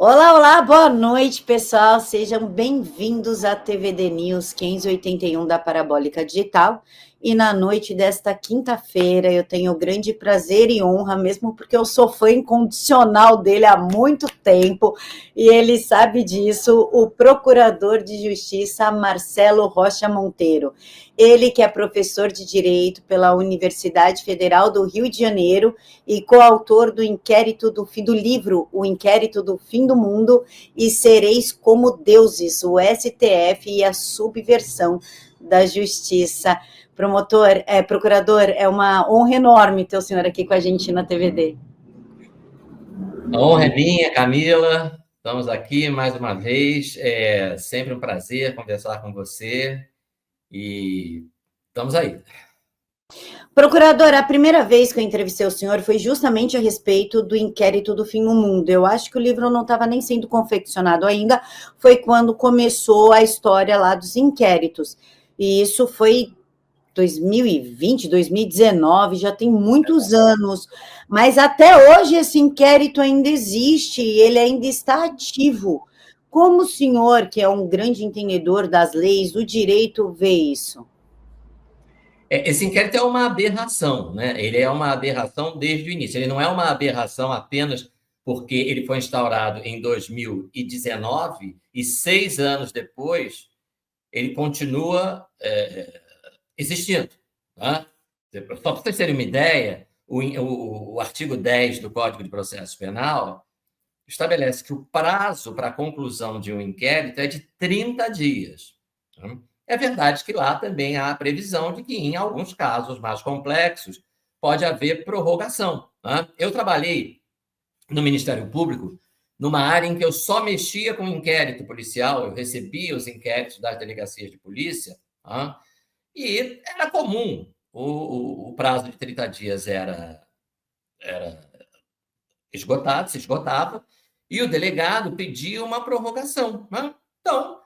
Olá, olá, boa noite, pessoal. Sejam bem-vindos à TVD News 581 da Parabólica Digital. E na noite desta quinta-feira eu tenho o grande prazer e honra, mesmo porque eu sou fã incondicional dele há muito tempo, e ele sabe disso, o Procurador de Justiça Marcelo Rocha Monteiro. Ele que é professor de Direito pela Universidade Federal do Rio de Janeiro e coautor do do livro O Inquérito do Fim do Mundo e Sereis como Deuses, o STF e a Subversão da Justiça. Procurador, é uma honra enorme ter o senhor aqui com a gente na TVD. A honra é minha, Camila. Estamos aqui mais uma vez. É sempre um prazer conversar com você e estamos aí. Procurador, a primeira vez que eu entrevistei o senhor foi justamente a respeito do Inquérito do Fim do Mundo. Eu acho que o livro não estava nem sendo confeccionado ainda, foi quando começou a história lá dos inquéritos. E isso foi 2020, 2019, já tem muitos anos, mas até hoje esse inquérito ainda existe e ele ainda está ativo. Como o senhor, que é um grande entendedor das leis, do direito, vê isso? Esse inquérito é uma aberração, né? Ele é uma aberração desde o início. Ele não é uma aberração apenas porque ele foi instaurado em 2019 e 6 anos depois ele continua existindo. Tá? Só para vocês terem uma ideia, o artigo 10 do Código de Processo Penal estabelece que o prazo para a conclusão de um inquérito é de 30 dias. É verdade que lá também há a previsão de que, em alguns casos mais complexos, pode haver prorrogação. Eu trabalhei no Ministério Público numa área em que eu só mexia com inquérito policial, eu recebia os inquéritos das delegacias de polícia, e era comum. O prazo de 30 dias era esgotado, se esgotava, e o delegado pedia uma prorrogação. Então,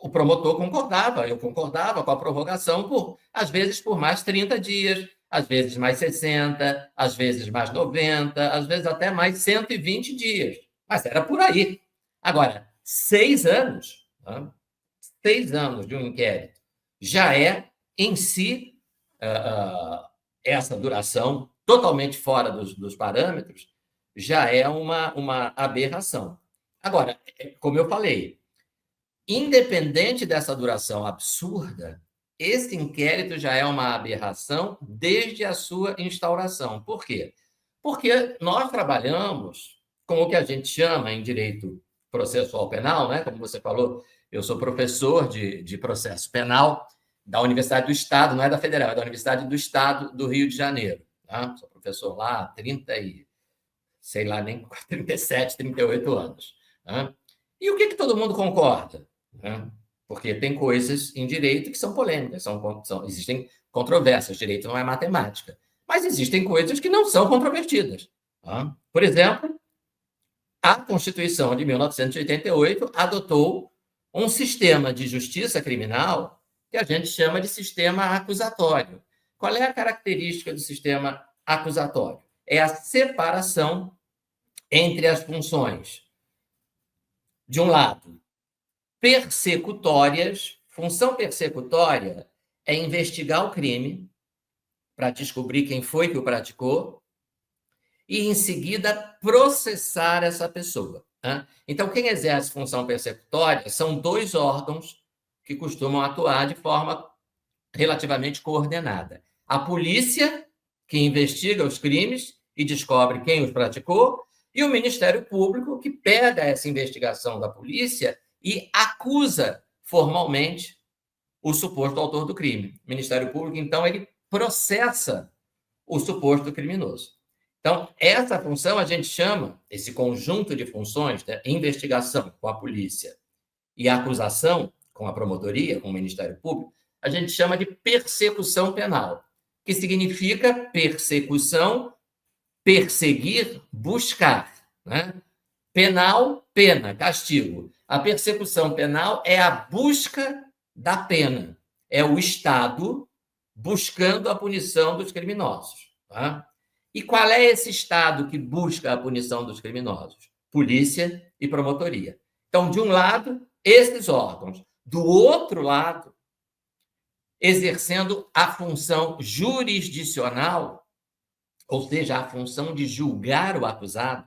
o promotor concordava, eu concordava com a prorrogação, às vezes por mais 30 dias, às vezes mais 60, às vezes mais 90, às vezes até mais 120 dias. Mas era por aí. Agora, 6 anos, 6 anos de um inquérito, já é, em si, essa duração, totalmente fora dos parâmetros, já é uma aberração. Agora, como eu falei, independente dessa duração absurda, esse inquérito já é uma aberração desde a sua instauração. Por quê? Porque nós trabalhamos com o que a gente chama em direito processual penal, né? Como você falou, eu sou professor de processo penal da Universidade do Estado, não é da Federal, é da Universidade do Estado do Rio de Janeiro. Tá? Sou professor lá há 30 e, sei lá, nem 37, 38 anos. Tá? E o que todo mundo concorda? Porque tem coisas em direito que são polêmicas, existem controvérsias. Direito não é matemática. Mas existem coisas que não são controvertidas. Por exemplo, a Constituição de 1988 adotou um sistema de justiça criminal que a gente chama de sistema acusatório. Qual é a característica do sistema acusatório? É a separação entre as funções, de um lado, persecutórias. Função persecutória é investigar o crime para descobrir quem foi que o praticou e, em seguida, processar essa pessoa. Então, quem exerce função persecutória são dois órgãos que costumam atuar de forma relativamente coordenada. A polícia, que investiga os crimes e descobre quem os praticou, e o Ministério Público, que pega essa investigação da polícia e acusa formalmente o suposto autor do crime. O Ministério Público, então, ele processa o suposto criminoso. Então, essa função a gente chama, esse conjunto de funções, né, investigação com a polícia e a acusação com a promotoria, com o Ministério Público, a gente chama de persecução penal, que significa persecução, perseguir, buscar. Né? Penal, pena, castigo. A persecução penal é a busca da pena. É o Estado buscando a punição dos criminosos. Tá? E qual é esse Estado que busca a punição dos criminosos? polícia e promotoria. Então, de um lado, esses órgãos. Do outro lado, exercendo a função jurisdicional, ou seja, a função de julgar o acusado,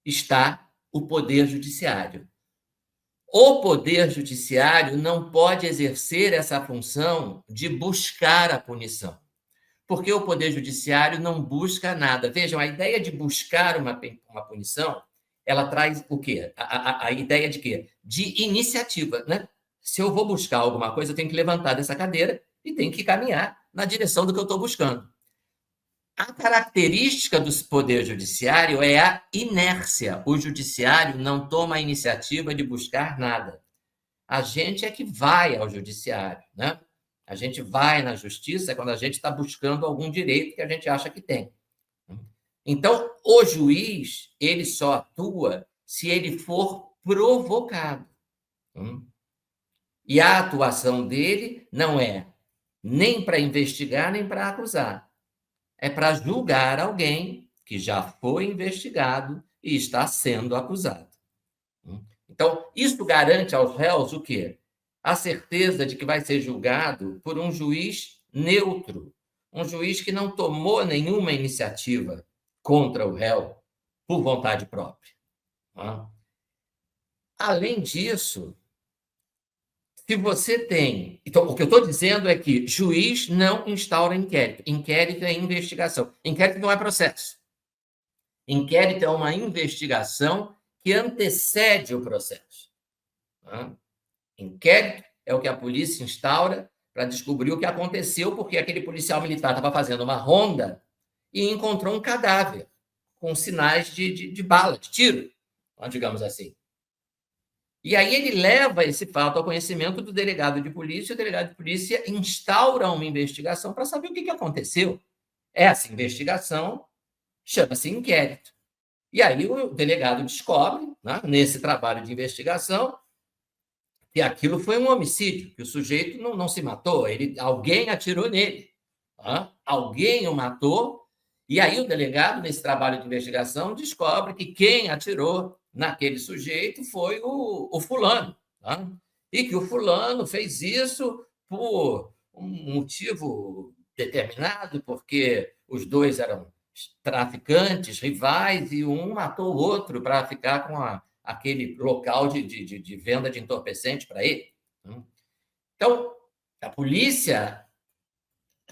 está o Poder Judiciário. O Poder Judiciário não pode exercer essa função de buscar a punição, porque o Poder Judiciário não busca nada. Vejam, a ideia de buscar uma punição, ela traz o quê? A ideia de quê? De iniciativa, né? Se eu vou buscar alguma coisa, eu tenho que levantar dessa cadeira e tenho que caminhar na direção do que eu estou buscando. A característica do Poder Judiciário é a inércia. O Judiciário não toma a iniciativa de buscar nada. A gente é que vai ao Judiciário, né? A gente vai na Justiça quando a gente está buscando algum direito que a gente acha que tem. Então, o juiz, ele só atua se ele for provocado. E a atuação dele não é nem para investigar, nem para acusar. É para julgar alguém que já foi investigado e está sendo acusado. Então, isso garante aos réus o quê? A certeza de que vai ser julgado por um juiz neutro, um juiz que não tomou nenhuma iniciativa contra o réu por vontade própria. Além disso, se você tem... Então, o que eu estou dizendo é que juiz não instaura inquérito. Inquérito é investigação. Inquérito não é processo. Inquérito é uma investigação que antecede o processo. Inquérito é o que a polícia instaura para descobrir o que aconteceu, porque aquele policial militar estava fazendo uma ronda e encontrou um cadáver com sinais de bala, de tiro, digamos assim. E aí ele leva esse fato ao conhecimento do delegado de polícia, e o delegado de polícia instaura uma investigação para saber o que aconteceu. Essa investigação chama-se inquérito. E aí o delegado descobre, né, nesse trabalho de investigação, que aquilo foi um homicídio, que o sujeito não se matou, alguém atirou nele. Alguém o matou, e aí o delegado, nesse trabalho de investigação, descobre que quem atirou naquele sujeito foi o fulano. E que o fulano fez isso por um motivo determinado, porque os dois eram traficantes, rivais, e um matou o outro para ficar com aquele local de venda de entorpecente para ele. Então, a polícia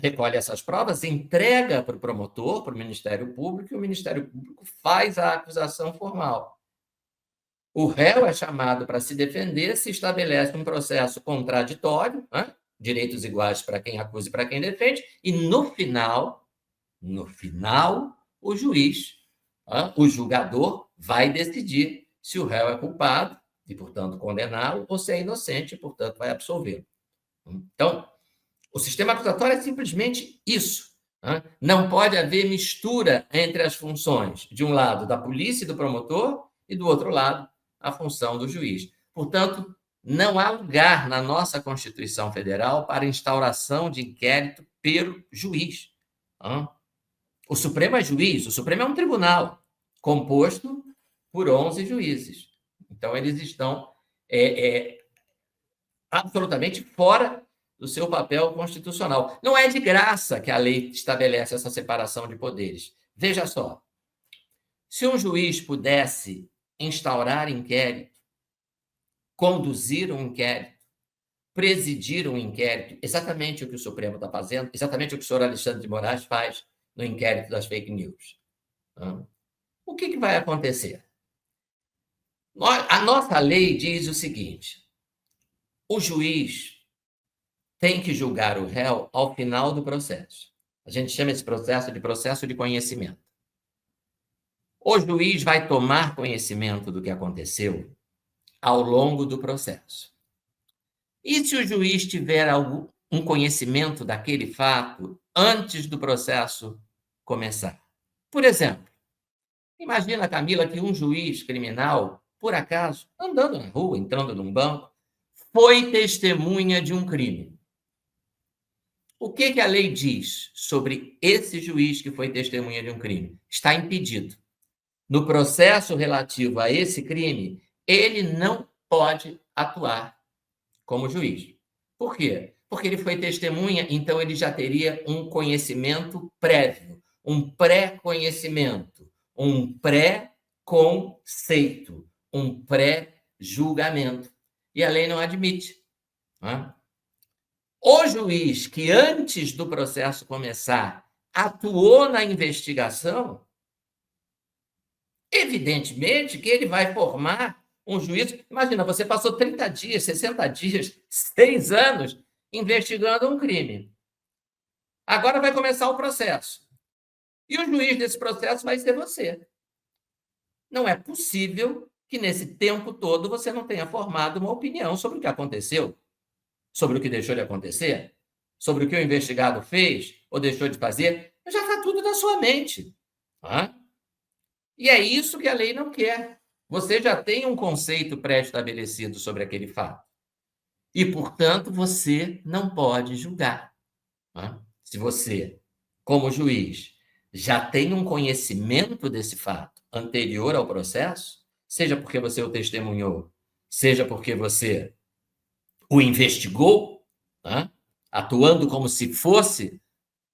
recolhe essas provas, entrega para o promotor, para o Ministério Público, e o Ministério Público faz a acusação formal. O réu é chamado para se defender, se estabelece um processo contraditório, direitos iguais para quem acusa e para quem defende, e no final, o juiz, o julgador, vai decidir se o réu é culpado e, portanto, condená-lo, ou se é inocente e, portanto, vai absolvê-lo. Então, o sistema acusatório é simplesmente isso. Não pode haver mistura entre as funções, de um lado, da polícia e do promotor, e do outro lado, a função do juiz. Portanto, não há lugar na nossa Constituição Federal para instauração de inquérito pelo juiz. O Supremo é juiz, o Supremo é um tribunal composto por 11 juízes. Então, eles estão absolutamente fora do seu papel constitucional. Não é de graça que a lei estabelece essa separação de poderes. Veja só, se um juiz pudesse instaurar inquérito, conduzir um inquérito, presidir um inquérito, exatamente o que o Supremo está fazendo, exatamente o que o senhor Alexandre de Moraes faz no inquérito das fake news. O que vai acontecer? A nossa lei diz o seguinte: o juiz tem que julgar o réu ao final do processo. A gente chama esse processo de conhecimento. O juiz vai tomar conhecimento do que aconteceu ao longo do processo. E se o juiz tiver um conhecimento daquele fato antes do processo começar? Por exemplo, imagina, Camila, que um juiz criminal, por acaso, andando na rua, entrando num banco, foi testemunha de um crime. O que a lei diz sobre esse juiz que foi testemunha de um crime? Está impedido. no processo relativo a esse crime, ele não pode atuar como juiz. Por quê? Porque ele foi testemunha, então ele já teria um conhecimento prévio, um pré-conhecimento, um pré-conceito, um pré-julgamento. E a lei não admite. Né? O juiz que, antes do processo começar, atuou na investigação, evidentemente que ele vai formar um juízo. Imagina, você passou 30 dias, 60 dias, 6 anos investigando um crime. Agora vai começar o processo. E o juiz desse processo vai ser você. Não é possível que, nesse tempo todo, você não tenha formado uma opinião sobre o que aconteceu, sobre o que deixou de acontecer, sobre o que o investigado fez ou deixou de fazer. Já está tudo na sua mente. Tá? E é isso que a lei não quer. Você já tem um conceito pré-estabelecido sobre aquele fato. E, portanto, você não pode julgar. Tá? Se você, como juiz, já tem um conhecimento desse fato anterior ao processo, seja porque você o testemunhou, seja porque você o investigou, tá? Atuando como se fosse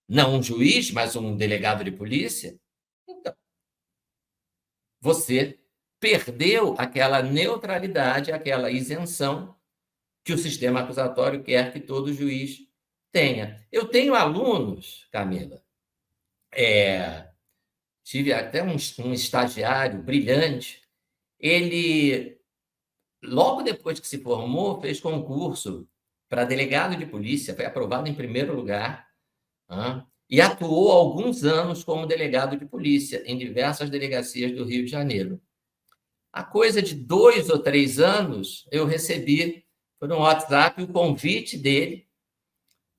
não um juiz, mas um delegado de polícia, então você perdeu aquela neutralidade, aquela isenção que o sistema acusatório quer que todo juiz tenha. Eu tenho alunos, Camila, tive até um estagiário brilhante, ele, logo depois que se formou, fez concurso para delegado de polícia, foi aprovado em primeiro lugar, e atuou alguns anos como delegado de polícia em diversas delegacias do Rio de Janeiro. Há coisa de 2 ou 3 anos, eu recebi por um WhatsApp o convite dele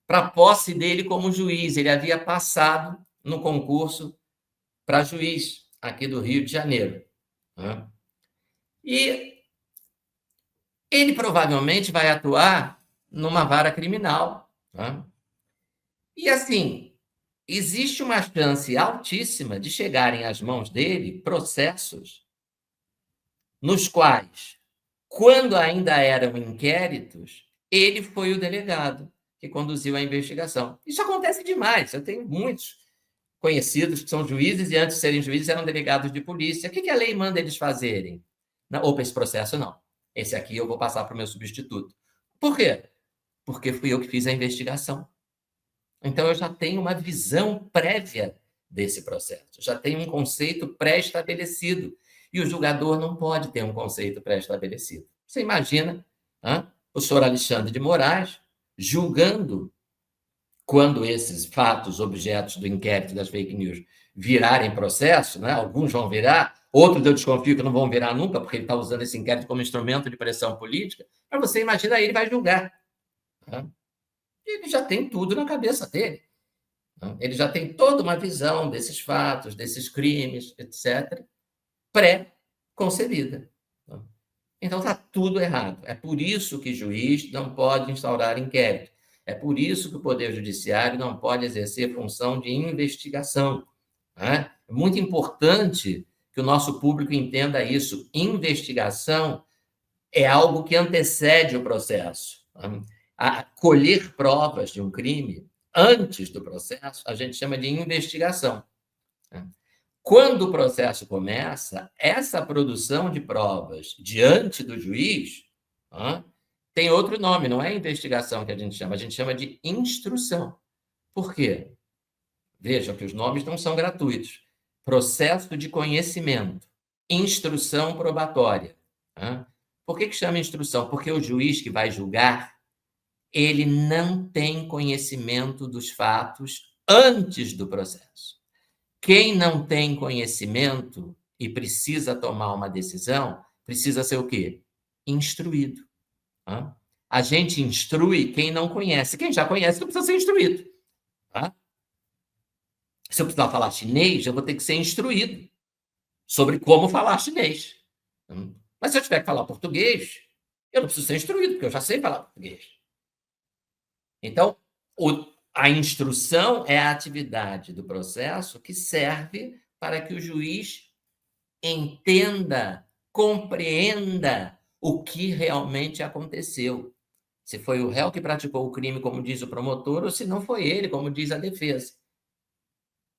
para a posse dele como juiz. Ele havia passado no concurso para juiz aqui do Rio de Janeiro. E ele provavelmente vai atuar numa vara criminal. E, assim, existe uma chance altíssima de chegarem às mãos dele processos nos quais, quando ainda eram inquéritos, ele foi o delegado que conduziu a investigação. Isso acontece demais. Eu tenho muitos conhecidos que são juízes e, antes de serem juízes, eram delegados de polícia. O que a lei manda eles fazerem? Não, opa, esse processo não. Esse aqui eu vou passar para o meu substituto. Por quê? Porque fui eu que fiz a investigação. Então, eu já tenho uma visão prévia desse processo, já tenho um conceito pré-estabelecido. E o julgador não pode ter um conceito pré-estabelecido. Você imagina o senhor Alexandre de Moraes julgando quando esses fatos, objetos do inquérito das fake news, virarem processo, né? Alguns vão virar, outros eu desconfio que não vão virar nunca, porque ele está usando esse inquérito como instrumento de pressão política. Mas você imagina, ele vai julgar. Ele já tem tudo na cabeça dele. Ele já tem toda uma visão desses fatos, desses crimes, etc., pré-concebida. Então, está tudo errado. É por isso que juiz não pode instaurar inquérito. É por isso que o Poder Judiciário não pode exercer função de investigação. É muito importante que o nosso público entenda isso. Investigação é algo que antecede o processo. A colher provas de um crime antes do processo, a gente chama de investigação. Quando o processo começa, essa produção de provas diante do juiz tem outro nome, não é investigação que a gente chama de instrução. Por quê? Vejam que os nomes não são gratuitos. Processo de conhecimento, instrução probatória. Por que chama instrução? Porque o juiz que vai julgar, ele não tem conhecimento dos fatos antes do processo. Quem não tem conhecimento e precisa tomar uma decisão, precisa ser o quê? Instruído. A gente instrui quem não conhece. Quem já conhece não precisa ser instruído. Se eu precisar falar chinês, eu vou ter que ser instruído sobre como falar chinês. Mas se eu tiver que falar português, eu não preciso ser instruído, porque eu já sei falar português. Então, a instrução é a atividade do processo que serve para que o juiz entenda, compreenda o que realmente aconteceu. Se foi o réu que praticou o crime, como diz o promotor, ou se não foi ele, como diz a defesa.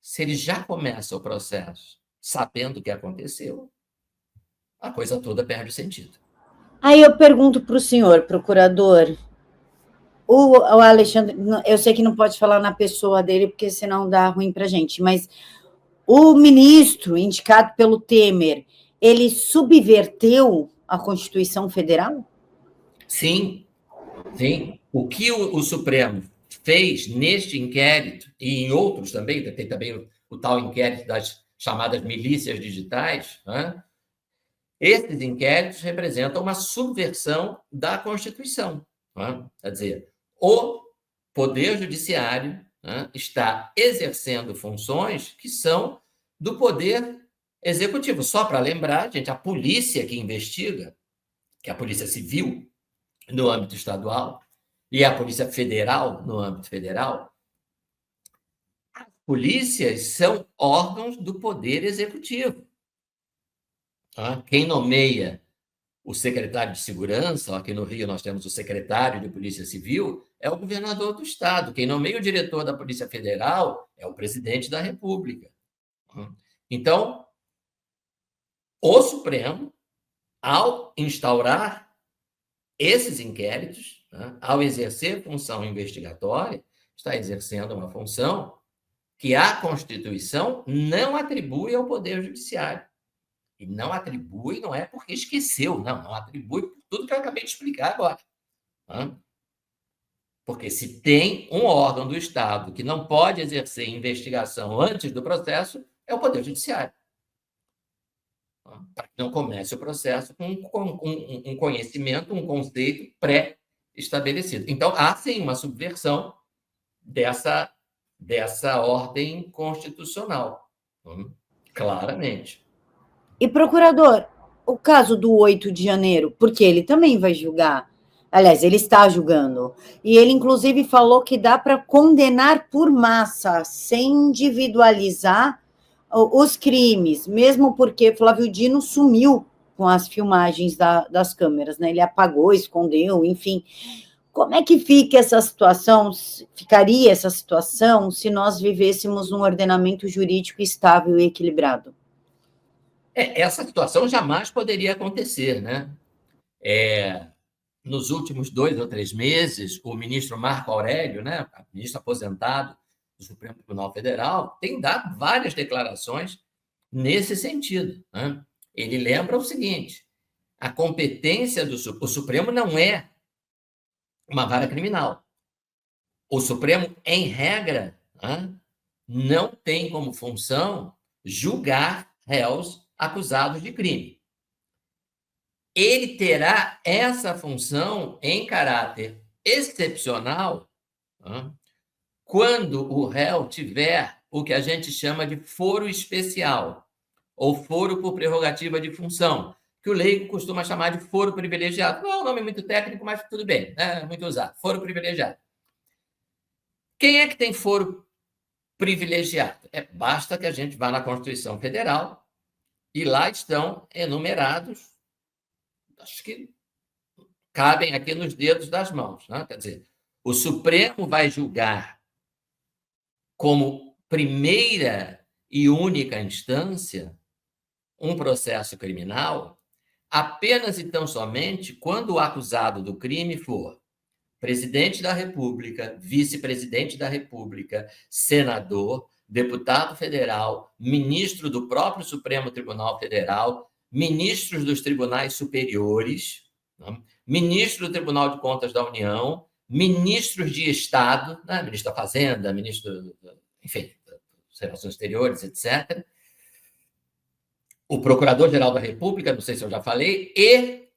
Se ele já começa o processo sabendo o que aconteceu, a coisa toda perde sentido. Aí eu pergunto para o senhor, procurador, o Alexandre, eu sei que não pode falar na pessoa dele, porque senão dá ruim para a gente, mas o ministro indicado pelo Temer, ele subverteu a Constituição Federal? Sim, sim. O que o Supremo fez neste inquérito, e em outros também, tem também o tal inquérito das chamadas milícias digitais, né? Esses inquéritos representam uma subversão da Constituição. Né? Quer dizer, o Poder Judiciário, né, está exercendo funções que são do Poder Executivo. Só para lembrar, gente, a polícia que investiga, que é a Polícia Civil no âmbito estadual e a Polícia Federal no âmbito federal, polícias são órgãos do Poder Executivo. Tá? Quem nomeia o secretário de Segurança, aqui no Rio nós temos o secretário de Polícia Civil, é o governador do Estado. Quem nomeia o diretor da Polícia Federal é o presidente da República. Então, o Supremo, ao instaurar esses inquéritos, né, ao exercer função investigatória, está exercendo uma função que a Constituição não atribui ao Poder Judiciário. E não atribui, não é porque esqueceu, não atribui por tudo que eu acabei de explicar agora. Porque se tem um órgão do Estado que não pode exercer investigação antes do processo, é o Poder Judiciário. Para que não comece o processo com um conhecimento, um conceito pré-estabelecido. Então, há sim uma subversão dessa ordem constitucional, claramente. E, procurador, o caso do 8 de janeiro, porque ele também vai julgar, aliás, ele está julgando, e ele, inclusive, falou que dá para condenar por massa, sem individualizar os crimes, mesmo porque Flávio Dino sumiu com as filmagens das câmeras, né? Ele apagou, escondeu, enfim. Como é que ficaria essa situação se nós vivêssemos num ordenamento jurídico estável e equilibrado? Essa situação jamais poderia acontecer, né? Nos últimos 2 ou 3 meses, o ministro Marco Aurélio, né, ministro aposentado do Supremo Tribunal Federal, tem dado várias declarações nesse sentido. Né? Ele lembra o seguinte: a competência do Supremo não é uma vara criminal. O Supremo, em regra, né, não tem como função julgar réus acusados de crime. Ele terá essa função em caráter excepcional, né, quando o réu tiver o que a gente chama de foro especial, ou foro por prerrogativa de função, que o leigo costuma chamar de foro privilegiado. Não é um nome muito técnico, mas tudo bem, é muito usado. Foro privilegiado. Quem é que tem foro privilegiado? Basta que a gente vá na Constituição Federal e lá estão enumerados, acho que cabem aqui nos dedos das mãos. Né? Quer dizer, o Supremo vai julgar como primeira e única instância um processo criminal apenas e tão somente quando o acusado do crime for presidente da República, vice-presidente da República, senador, deputado federal, ministro do próprio Supremo Tribunal Federal, ministros dos tribunais superiores, né? Ministro do Tribunal de Contas da União, ministros de Estado, né? Ministro da Fazenda, ministro, enfim, das Relações Exteriores, etc., o Procurador-Geral da República, não sei se eu já falei, e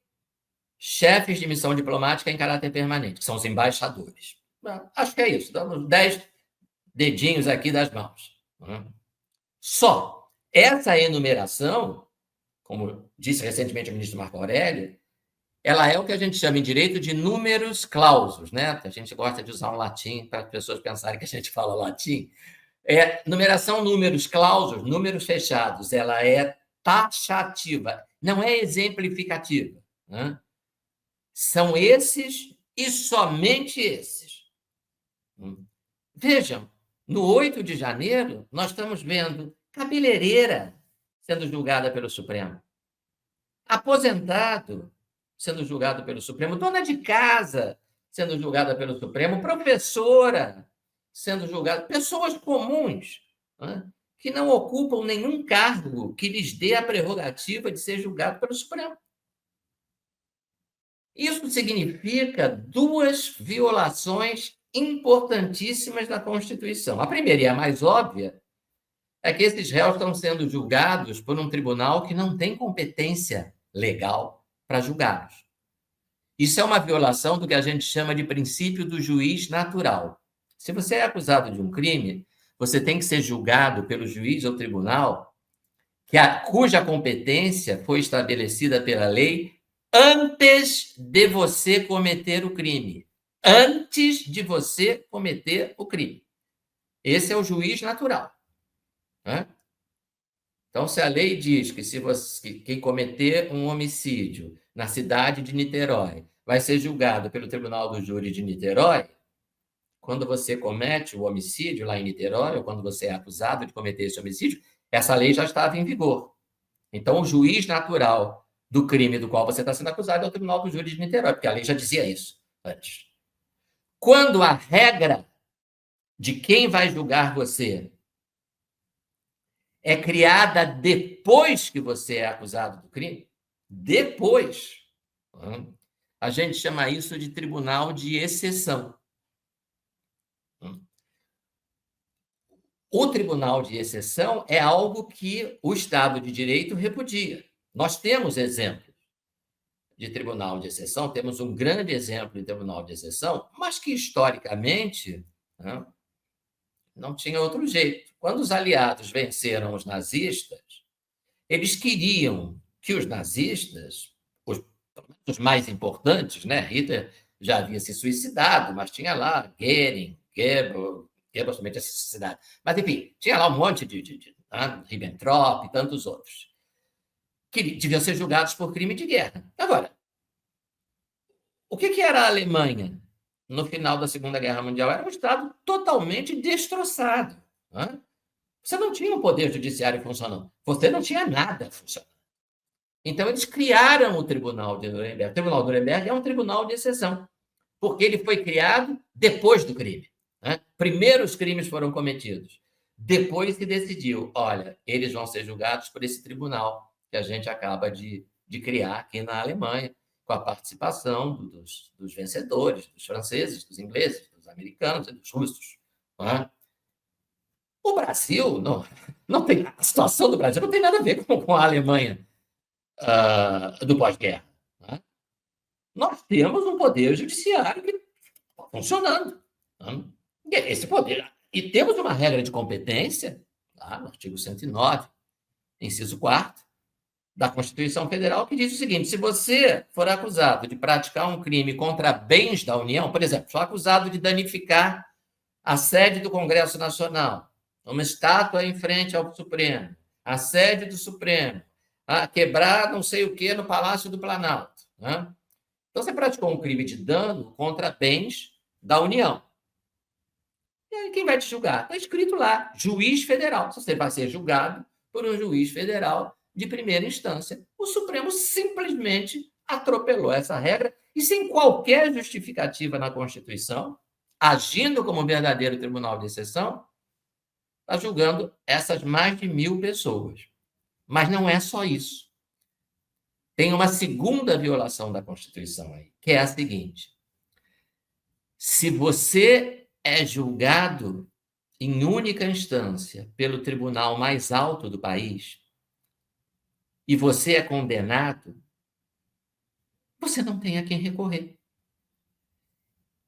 chefes de missão diplomática em caráter permanente, que são os embaixadores. Acho que é isso, damos 10 dedinhos aqui das mãos. Só essa enumeração, como disse recentemente o ministro Marco Aurélio, ela é o que a gente chama em direito de numerus clausus, né? A gente gosta de usar um latim para as pessoas pensarem que a gente fala latim. Numeração numerus clausus, números fechados, ela é taxativa, não é exemplificativa, né? São esses e somente esses. Vejam, no 8 de janeiro, nós estamos vendo cabeleireira sendo julgada pelo Supremo, aposentado sendo julgado pelo Supremo, dona de casa sendo julgada pelo Supremo, professora sendo julgada, pessoas comuns, né, que não ocupam nenhum cargo que lhes dê a prerrogativa de ser julgado pelo Supremo. Isso significa duas violações importantíssimas da Constituição. A primeira e a mais óbvia é que esses réus estão sendo julgados por um tribunal que não tem competência legal para julgá-los. Isso é uma violação do que a gente chama de princípio do juiz natural. Se você é acusado de um crime, você tem que ser julgado pelo juiz ou tribunal cuja competência foi estabelecida pela lei antes de você cometer o crime. Antes de você cometer o crime. Esse é o juiz natural. Né? Então, se a lei diz que quem cometer um homicídio na cidade de Niterói vai ser julgado pelo Tribunal do Júri de Niterói, quando você comete o homicídio lá em Niterói, ou quando você é acusado de cometer esse homicídio, essa lei já estava em vigor. Então, o juiz natural do crime do qual você está sendo acusado é o Tribunal do Júri de Niterói, porque a lei já dizia isso antes. Quando a regra de quem vai julgar você é criada depois que você é acusado do crime, depois, a gente chama isso de tribunal de exceção. O tribunal de exceção é algo que o Estado de Direito repudia. Nós temos exemplos de tribunal de exceção, temos um grande exemplo de tribunal de exceção, mas que, historicamente, não tinha outro jeito. Quando os aliados venceram os nazistas, eles queriam que os nazistas, os mais importantes, né? Hitler já havia se suicidado, mas tinha lá Goering, Goebbels também tinha se suicidado. Mas, enfim, tinha lá um monte de Ribbentrop e tantos outros, que deviam ser julgados por crime de guerra. Agora, o que era a Alemanha no final da Segunda Guerra Mundial? Era um Estado totalmente destroçado. Você não tinha um poder judiciário funcionando. Você não tinha nada funcionando. Então, eles criaram o Tribunal de Nuremberg. O Tribunal de Nuremberg é um tribunal de exceção, porque ele foi criado depois do crime. Primeiro os crimes foram cometidos. Depois se decidiu, olha, eles vão ser julgados por esse tribunal que a gente acaba de criar aqui na Alemanha, com a participação dos vencedores, dos franceses, dos ingleses, dos americanos e dos russos. O Brasil, não tem, a situação do Brasil não tem nada a ver com a Alemanha do pós-guerra. Nós temos um poder judiciário que está funcionando. Esse poder. E temos uma regra de competência, lá no artigo 109, inciso 4º, da Constituição Federal, que diz o seguinte: se você for acusado de praticar um crime contra bens da União, por exemplo, for acusado de danificar a sede do Congresso Nacional, uma estátua em frente ao Supremo, a sede do Supremo, quebrar não sei o que no Palácio do Planalto. Então, você praticou um crime de dano contra bens da União. E aí, quem vai te julgar? Está escrito lá, juiz federal. Você vai ser julgado por um juiz federal de primeira instância. O Supremo simplesmente atropelou essa regra e, sem qualquer justificativa na Constituição, agindo como um verdadeiro tribunal de exceção, está julgando essas mais de 1.000 pessoas. Mas não é só isso. Tem uma segunda violação da Constituição aí, que é a seguinte: se você é julgado em única instância pelo tribunal mais alto do país e você é condenado, você não tem a quem recorrer.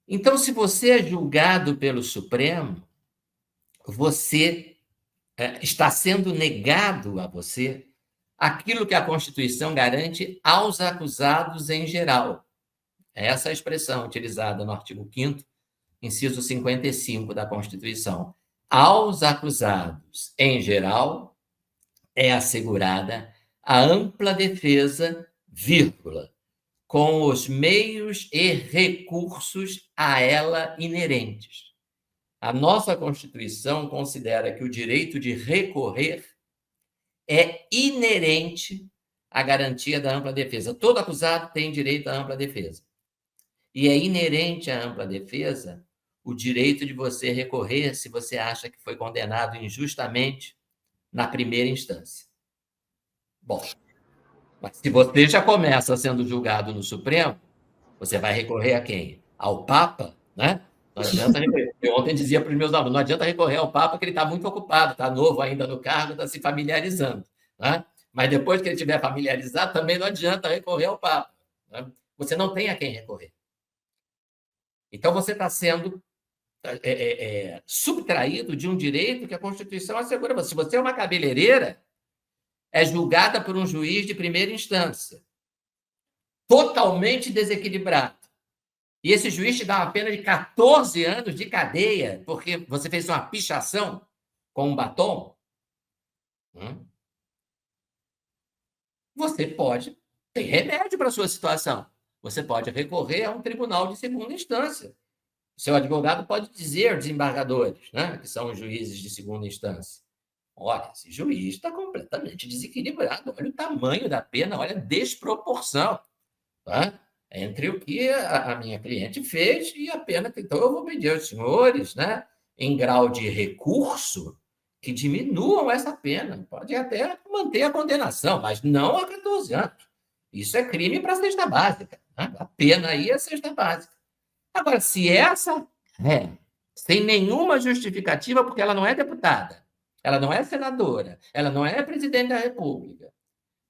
Então, se você é julgado pelo Supremo, você está sendo negado a você aquilo que a Constituição garante aos acusados em geral. Essa é a expressão utilizada no artigo 5º, inciso 55 da Constituição. Aos acusados em geral é assegurada a ampla defesa, vírgula, com os meios e recursos a ela inerentes. A nossa Constituição considera que o direito de recorrer é inerente à garantia da ampla defesa. Todo acusado tem direito à ampla defesa. E é inerente à ampla defesa o direito de você recorrer se você acha que foi condenado injustamente na primeira instância. Bom, mas se você já começa sendo julgado no Supremo, você vai recorrer a quem? Ao Papa, né? Não adianta recorrer. Eu ontem dizia para os meus alunos, não adianta recorrer ao Papa, que ele está muito ocupado, está novo ainda no cargo, está se familiarizando. Né? Mas depois que ele estiver familiarizado, também não adianta recorrer ao Papa. Né? Você não tem a quem recorrer. Então, você está sendo subtraído de um direito que a Constituição assegura. Se você é uma cabeleireira, é julgada por um juiz de primeira instância, totalmente desequilibrado. E esse juiz te dá uma pena de 14 anos de cadeia porque você fez uma pichação com um batom. Você pode ter remédio para a sua situação. Você pode recorrer a um tribunal de segunda instância. O seu advogado pode dizer, desembargadores, né, que são os juízes de segunda instância, olha, esse juiz está completamente desequilibrado, olha o tamanho da pena, olha a desproporção, tá? Entre o que a minha cliente fez e a pena que... Então, eu vou pedir aos senhores, né, em grau de recurso, que diminuam essa pena. Pode até manter a condenação, mas não a 14 anos. Isso é crime para a cesta básica. Né? A pena aí é a cesta básica. Agora, se essa sem nenhuma justificativa, porque ela não é deputada, ela não é senadora, ela não é presidente da República,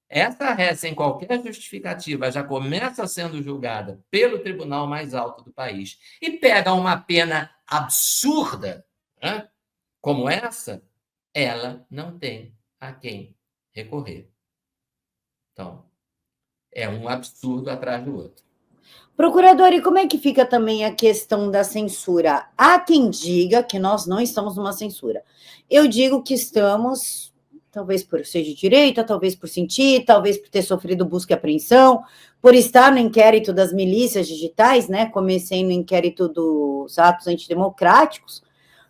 essa ré, sem qualquer justificativa, já começa sendo julgada pelo tribunal mais alto do país e pega uma pena absurda, né, como essa, ela não tem a quem recorrer. Então, é um absurdo atrás do outro. Procurador, e como é que fica também a questão da censura? Há quem diga que nós não estamos numa censura. Eu digo que estamos, talvez por ser de direita, talvez por sentir, talvez por ter sofrido busca e apreensão, por estar no inquérito das milícias digitais, né? Comecei no inquérito dos atos antidemocráticos,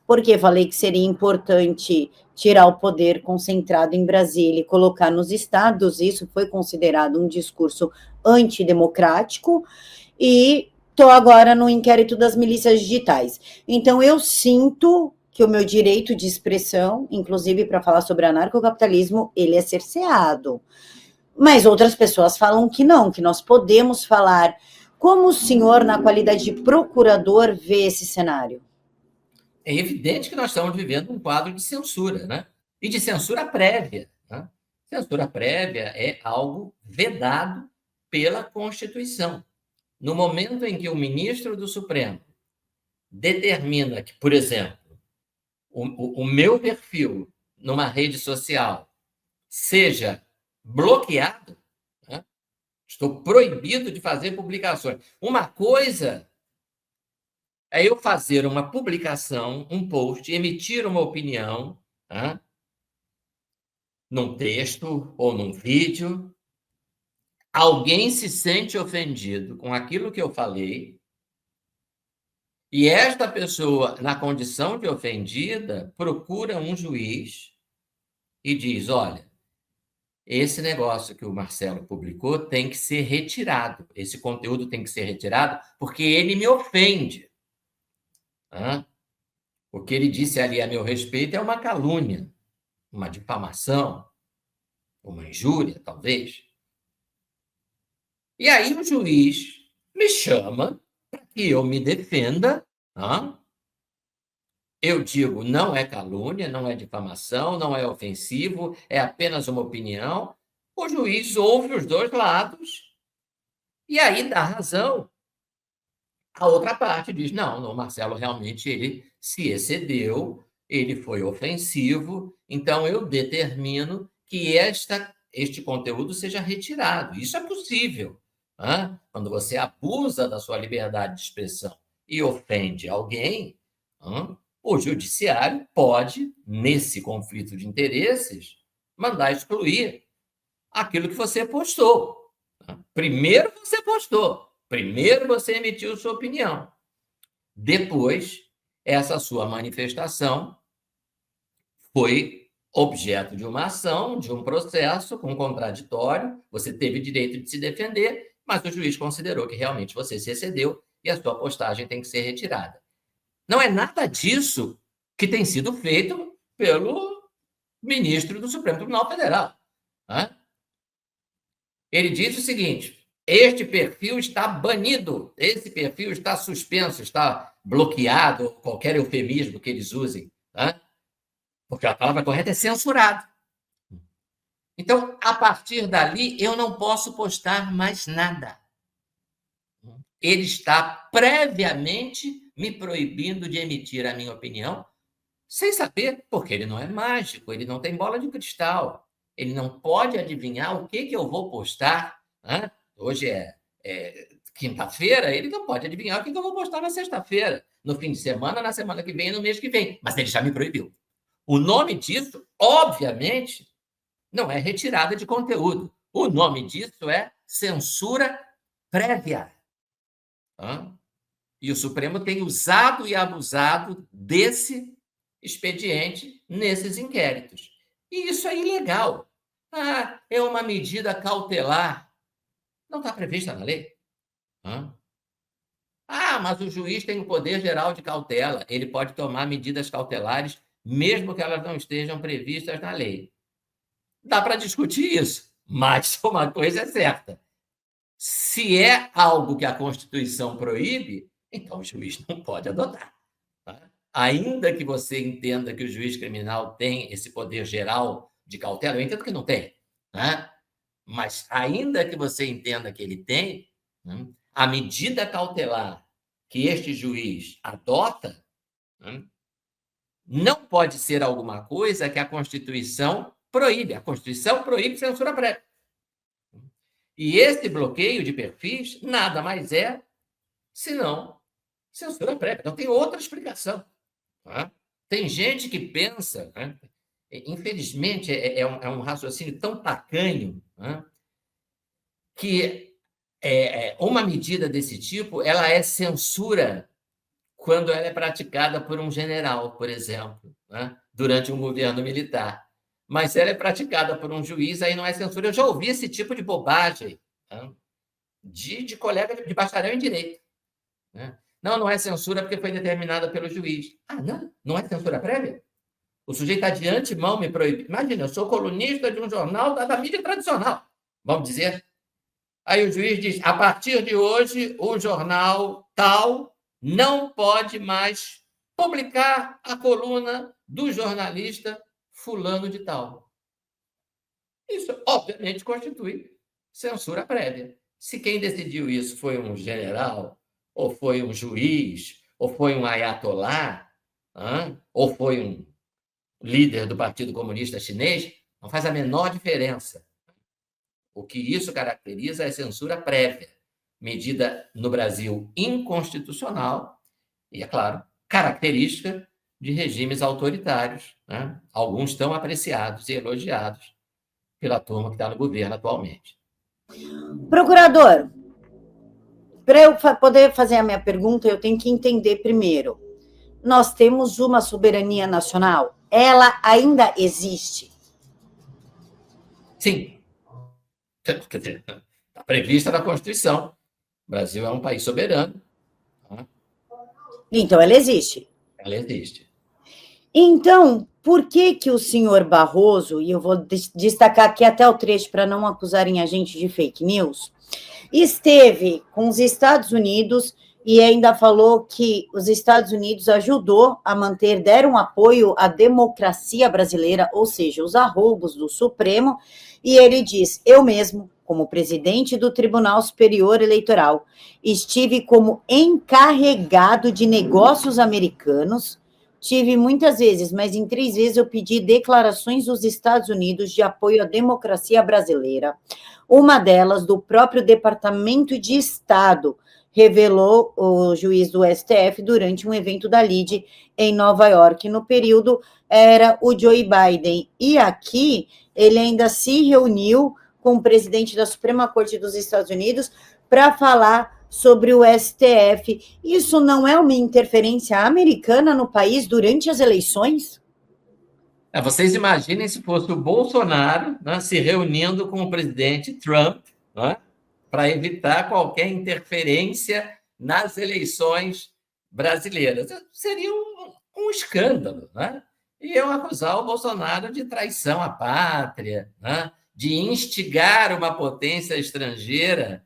porque falei que seria importante tirar o poder concentrado em Brasília e colocar nos estados. Isso foi considerado um discurso antidemocrático. E estou agora no inquérito das milícias digitais. Então, eu sinto que o meu direito de expressão, inclusive para falar sobre anarcocapitalismo, ele é cerceado. Mas outras pessoas falam que não, que nós podemos falar. Como o senhor, na qualidade de procurador, vê esse cenário? É evidente que nós estamos vivendo um quadro de censura, né? E de censura prévia. Né? Censura prévia é algo vedado pela Constituição. No momento em que o ministro do Supremo determina que, por exemplo, o meu perfil numa rede social seja bloqueado, né? Estou proibido de fazer publicações. Uma coisa é eu fazer uma publicação, um post, emitir uma opinião, né? Num texto ou num vídeo. Alguém se sente ofendido com aquilo que eu falei, e esta pessoa, na condição de ofendida, procura um juiz e diz, olha, esse negócio que o Marcelo publicou tem que ser retirado, esse conteúdo tem que ser retirado porque ele me ofende. O que ele disse ali a meu respeito é uma calúnia, uma difamação, uma injúria, talvez. E aí o juiz me chama para que eu me defenda. Eu digo, não é calúnia, não é difamação, não é ofensivo, é apenas uma opinião. O juiz ouve os dois lados e aí dá razão. A outra parte diz, não, o Marcelo realmente ele se excedeu, ele foi ofensivo, então eu determino que este conteúdo seja retirado. Isso é possível. Quando você abusa da sua liberdade de expressão e ofende alguém, o judiciário pode, nesse conflito de interesses, mandar excluir aquilo que você postou. Primeiro você postou, primeiro você emitiu sua opinião. Depois, essa sua manifestação foi objeto de uma ação, de um processo com contraditório, você teve direito de se defender, mas o juiz considerou que realmente você se excedeu e a sua postagem tem que ser retirada. Não é nada disso que tem sido feito pelo ministro do Supremo Tribunal Federal. Ele diz o seguinte: este perfil está banido, esse perfil está suspenso, está bloqueado, qualquer eufemismo que eles usem, porque a palavra correta é censurado. Então, a partir dali, eu não posso postar mais nada. Ele está previamente me proibindo de emitir a minha opinião, sem saber, porque ele não é mágico, ele não tem bola de cristal, ele não pode adivinhar o que eu vou postar. Hoje é quinta-feira, ele não pode adivinhar o que eu vou postar na sexta-feira, no fim de semana, na semana que vem e no mês que vem, mas ele já me proibiu. O nome disso, obviamente, não é retirada de conteúdo. O nome disso é censura prévia. E o Supremo tem usado e abusado desse expediente nesses inquéritos. E isso é ilegal. É uma medida cautelar. Não está prevista na lei. Mas o juiz tem o poder geral de cautela. Ele pode tomar medidas cautelares, mesmo que elas não estejam previstas na lei. Dá para discutir isso, mas uma coisa é certa. Se é algo que a Constituição proíbe, então o juiz não pode adotar. Ainda que você entenda que o juiz criminal tem esse poder geral de cautela, eu entendo que não tem, mas ainda que você entenda que ele tem, a medida cautelar que este juiz adota não pode ser alguma coisa que a Constituição proíbe. A Constituição proíbe censura prévia. E esse bloqueio de perfis nada mais é senão censura prévia. Não tem outra explicação. Tem gente que pensa, infelizmente, é um raciocínio tão tacanho, que uma medida desse tipo ela é censura quando ela é praticada por um general, por exemplo, durante um governo militar. Mas ela é praticada por um juiz, aí não é censura. Eu já ouvi esse tipo de bobagem de colega de bacharel em direito. Não é censura porque foi determinada pelo juiz. Não é censura prévia? O sujeito está de antemão me proibindo. Imagina, eu sou colunista de um jornal da mídia tradicional, vamos dizer. Aí o juiz diz, a partir de hoje, o jornal tal não pode mais publicar a coluna do jornalista fulano de tal. Isso, obviamente, constitui censura prévia. Se quem decidiu isso foi um general, ou foi um juiz, ou foi um ayatolá, ou foi um líder do Partido Comunista Chinês, não faz a menor diferença. O que isso caracteriza é censura prévia, medida no Brasil inconstitucional e, é claro, característica de regimes autoritários, alguns tão apreciados e elogiados pela turma que está no governo atualmente. Procurador, para eu poder fazer a minha pergunta, eu tenho que entender primeiro. Nós temos uma soberania nacional? Ela ainda existe? Sim. Quer dizer, está prevista na Constituição. O Brasil é um país soberano. Então, ela existe? Ela existe. Então, por que o senhor Barroso, e eu vou destacar aqui até o trecho para não acusarem a gente de fake news, esteve com os Estados Unidos e ainda falou que os Estados Unidos ajudou a manter, deram apoio à democracia brasileira, ou seja, os arroubos do Supremo, e ele diz, eu mesmo, como presidente do Tribunal Superior Eleitoral, estive como encarregado de negócios americanos, tive muitas vezes, mas em 3 vezes eu pedi declarações dos Estados Unidos de apoio à democracia brasileira. Uma delas, do próprio Departamento de Estado, revelou o juiz do STF durante um evento da LIDE em Nova York. No período, era o Joe Biden. E aqui, ele ainda se reuniu com o presidente da Suprema Corte dos Estados Unidos para falar sobre o STF. Isso não é uma interferência americana no país durante as eleições? Vocês imaginem se fosse o Bolsonaro, né, se reunindo com o presidente Trump, né, para evitar qualquer interferência nas eleições brasileiras. Seria um escândalo, né? E eu acusar o Bolsonaro de traição à pátria, né, de instigar uma potência estrangeira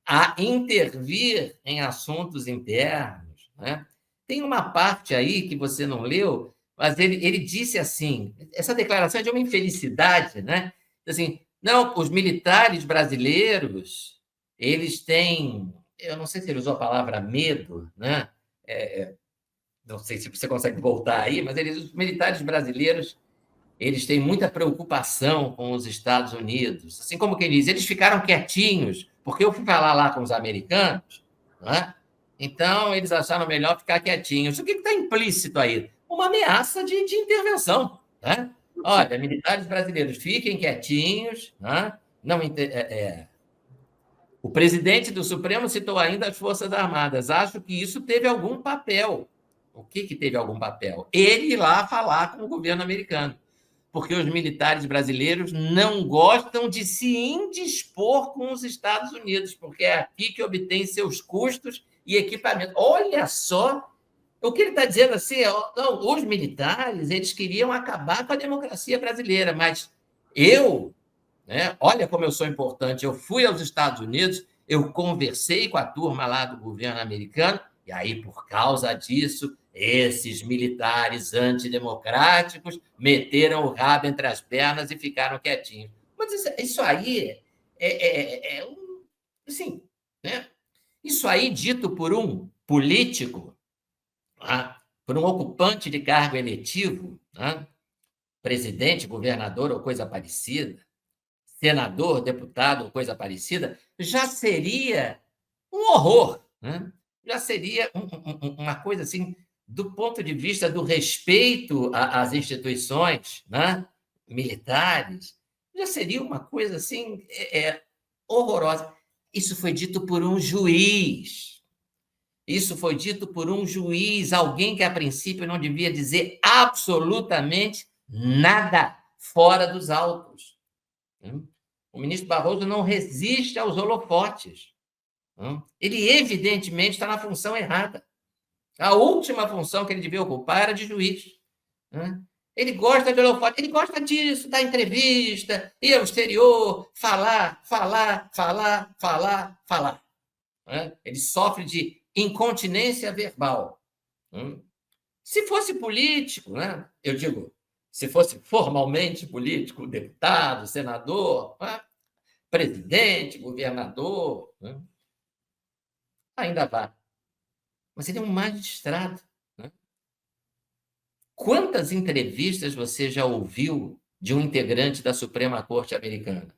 a intervir em assuntos internos, né? Tem uma parte aí que você não leu, mas ele disse assim, essa declaração é de uma infelicidade, né? Assim, não, os militares brasileiros, eles têm, eu não sei se ele usou a palavra medo, né? Não sei se você consegue voltar aí, mas os militares brasileiros, eles têm muita preocupação com os Estados Unidos. Assim como quem diz, eles ficaram quietinhos, porque eu fui falar lá com os americanos, né? Então eles acharam melhor ficar quietinhos. O que está implícito aí? Uma ameaça de intervenção, né? Olha, militares brasileiros, fiquem quietinhos, né? Não, O presidente do Supremo citou ainda as Forças Armadas. Acho que isso teve algum papel. O que teve algum papel? Ele ir lá falar com o governo americano, porque os militares brasileiros não gostam de se indispor com os Estados Unidos, porque é aqui que obtém seus custos e equipamento. Olha só o que ele está dizendo assim, não, os militares, eles queriam acabar com a democracia brasileira, mas eu, né, olha como eu sou importante, eu fui aos Estados Unidos, eu conversei com a turma lá do governo americano, e aí, por causa disso, esses militares antidemocráticos meteram o rabo entre as pernas e ficaram quietinhos. Mas isso aí assim, né? Isso aí dito por um político, tá? Por um ocupante de cargo eletivo, tá? Presidente, governador ou coisa parecida, senador, deputado ou coisa parecida, já seria um horror, né? Já seria uma coisa assim, do ponto de vista do respeito às instituições, né, militares, já seria uma coisa assim horrorosa. Isso foi dito por um juiz. Isso foi dito por um juiz, alguém que a princípio não devia dizer absolutamente nada fora dos autos. O ministro Barroso não resiste aos holofotes. Ele, evidentemente, está na função errada. A última função que ele devia ocupar era de juiz. Ele gosta de holofote, ele gosta disso, dar entrevista, ir ao exterior, falar. Ele sofre de incontinência verbal. Se fosse político, né? Eu digo, se fosse formalmente político, deputado, senador, presidente, governador, né? Ainda vá. Mas ele é um magistrado. Né? Quantas entrevistas você já ouviu de um integrante da Suprema Corte americana?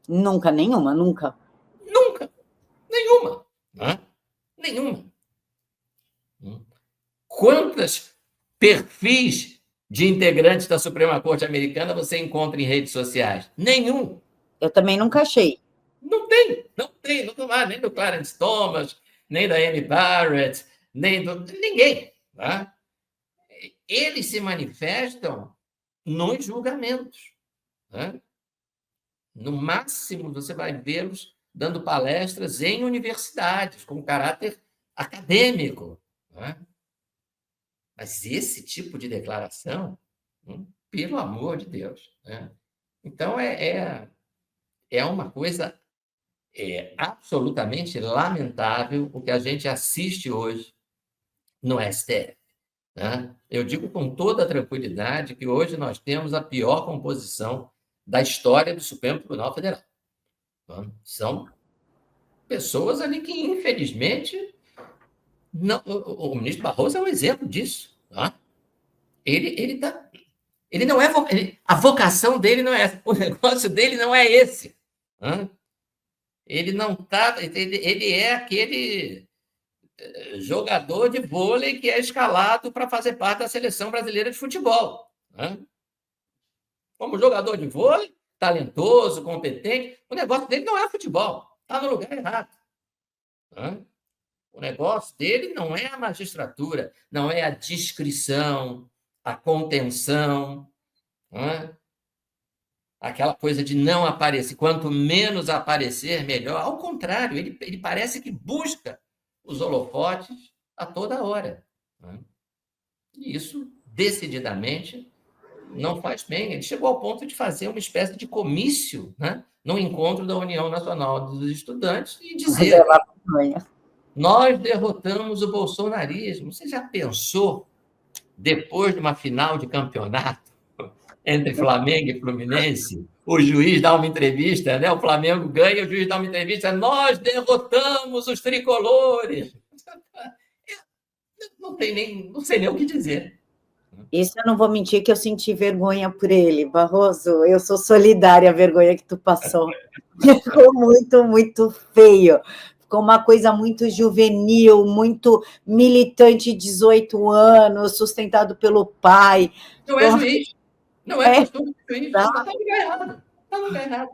Nunca, nenhuma, nunca. Nunca. Nenhuma. Né? Nenhuma. Quantos perfis de integrantes da Suprema Corte americana você encontra em redes sociais? Nenhum. Eu também nunca achei. Não tem, nem do Clarence Thomas, nem da Amy Barrett, nem do ninguém. Tá? Eles se manifestam nos julgamentos. Né? No máximo, você vai vê-los dando palestras em universidades, com caráter acadêmico. Né? Mas esse tipo de declaração, pelo amor de Deus. Né? Então, é uma coisa absolutamente lamentável o que a gente assiste hoje no STF. Né? Eu digo com toda a tranquilidade que hoje nós temos a pior composição da história do Supremo Tribunal Federal. São pessoas ali que, infelizmente, não, o ministro Barroso é um exemplo disso. Tá? Ele não é a vocação dele não é essa, o negócio dele não é esse. Tá? Ele não tá, ele é aquele jogador de vôlei que é escalado para fazer parte da seleção brasileira de futebol. Né? Como jogador de vôlei, talentoso, competente. O negócio dele não é futebol, está no lugar errado. O negócio dele não é a magistratura, não é a discrição, a contenção, aquela coisa de não aparecer. Quanto menos aparecer, melhor. Ao contrário, ele parece que busca os holofotes a toda hora. E isso, decididamente, não faz bem. Ele chegou ao ponto de fazer uma espécie de comício, no encontro da União Nacional dos Estudantes e dizer: nós derrotamos o bolsonarismo. Você já pensou, depois de uma final de campeonato entre Flamengo e Fluminense, o juiz dá uma entrevista, o Flamengo ganha, o juiz dá uma entrevista: nós derrotamos os tricolores. Não sei nem o que dizer. Isso eu não vou mentir que eu senti vergonha por ele, Barroso. Eu sou solidária à vergonha que tu passou. Ficou muito, muito feio. Ficou uma coisa muito juvenil, muito militante, 18 anos, sustentado pelo pai. Não é juiz. Não é postura de juiz. Está no lugar errado. Está no lugar errado.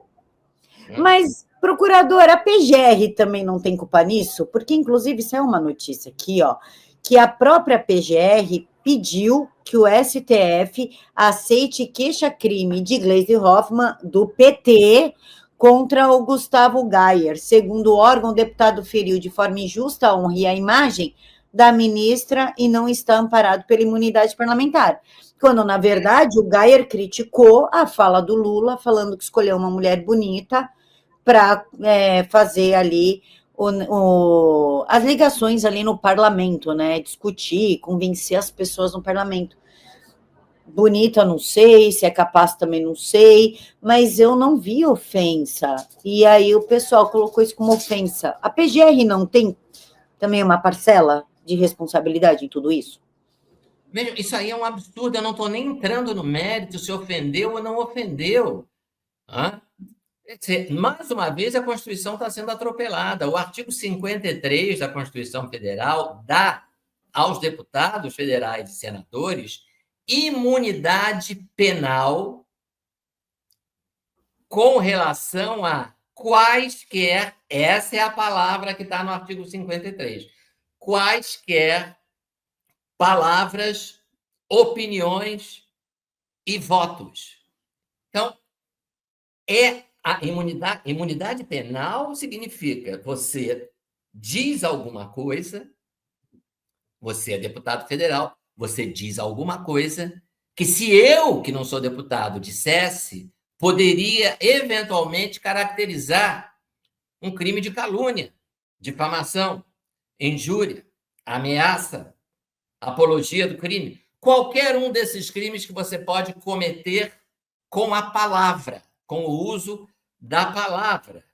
Mas, procurador, a PGR também não tem culpa nisso? Porque, inclusive, isso é uma notícia aqui, que a própria PGR pediu que o STF aceite queixa-crime de Gleisi Hoffmann, do PT, contra o Gustavo Gayer. Segundo o órgão, o deputado feriu de forma injusta a honra e a imagem da ministra e não está amparado pela imunidade parlamentar. Quando, na verdade, o Gayer criticou a fala do Lula, falando que escolheu uma mulher bonita para fazer ali as ligações ali no parlamento, discutir, convencer as pessoas no parlamento. Bonita, não sei, se é capaz também não sei, mas eu não vi ofensa. E aí o pessoal colocou isso como ofensa. A PGR não tem também uma parcela de responsabilidade em tudo isso? Veja, isso aí é um absurdo, eu não estou nem entrando no mérito se ofendeu ou não ofendeu. Mais uma vez, a Constituição está sendo atropelada. O artigo 53 da Constituição Federal dá aos deputados federais e senadores imunidade penal com relação a quaisquer, essa é a palavra que está no artigo 53, quaisquer palavras, opiniões e votos. Então, a imunidade penal significa você diz alguma coisa, você é deputado federal, você diz alguma coisa que, se eu, que não sou deputado, dissesse, poderia eventualmente caracterizar um crime de calúnia, difamação, injúria, ameaça, apologia do crime. Qualquer um desses crimes que você pode cometer com a palavra, com o uso da palavra.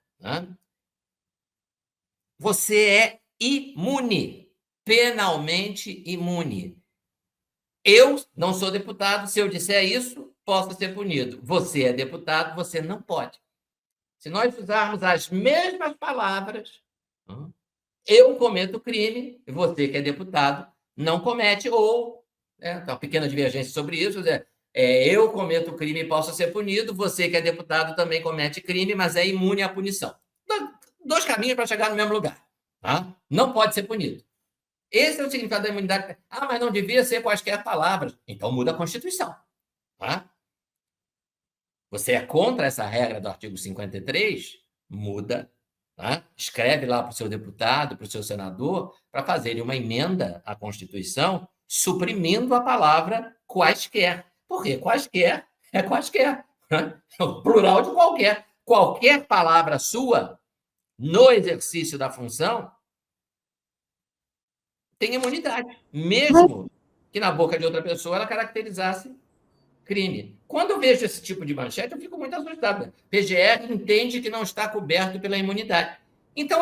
Você é imune, penalmente imune. Eu não sou deputado, se eu disser isso, posso ser punido. Você é deputado, você não pode. Se nós usarmos as mesmas palavras, eu cometo crime, e você, que é deputado, não comete, ou uma pequena divergência sobre isso, eu cometo crime e posso ser punido, você, que é deputado, também comete crime, mas é imune à punição. Dois caminhos para chegar no mesmo lugar. Não pode ser punido. Esse é o significado da imunidade. Mas não devia ser quaisquer palavras. Então muda a Constituição. Você é contra essa regra do artigo 53? Muda. Escreve lá para o seu deputado, para o seu senador, para fazerem uma emenda à Constituição, suprimindo a palavra quaisquer. Por quê? Quaisquer é quaisquer. O plural de qualquer. Qualquer palavra sua, no exercício da função, tem imunidade, mesmo que na boca de outra pessoa ela caracterizasse crime. Quando eu vejo esse tipo de manchete, eu fico muito assustado. PGR entende que não está coberto pela imunidade. Então,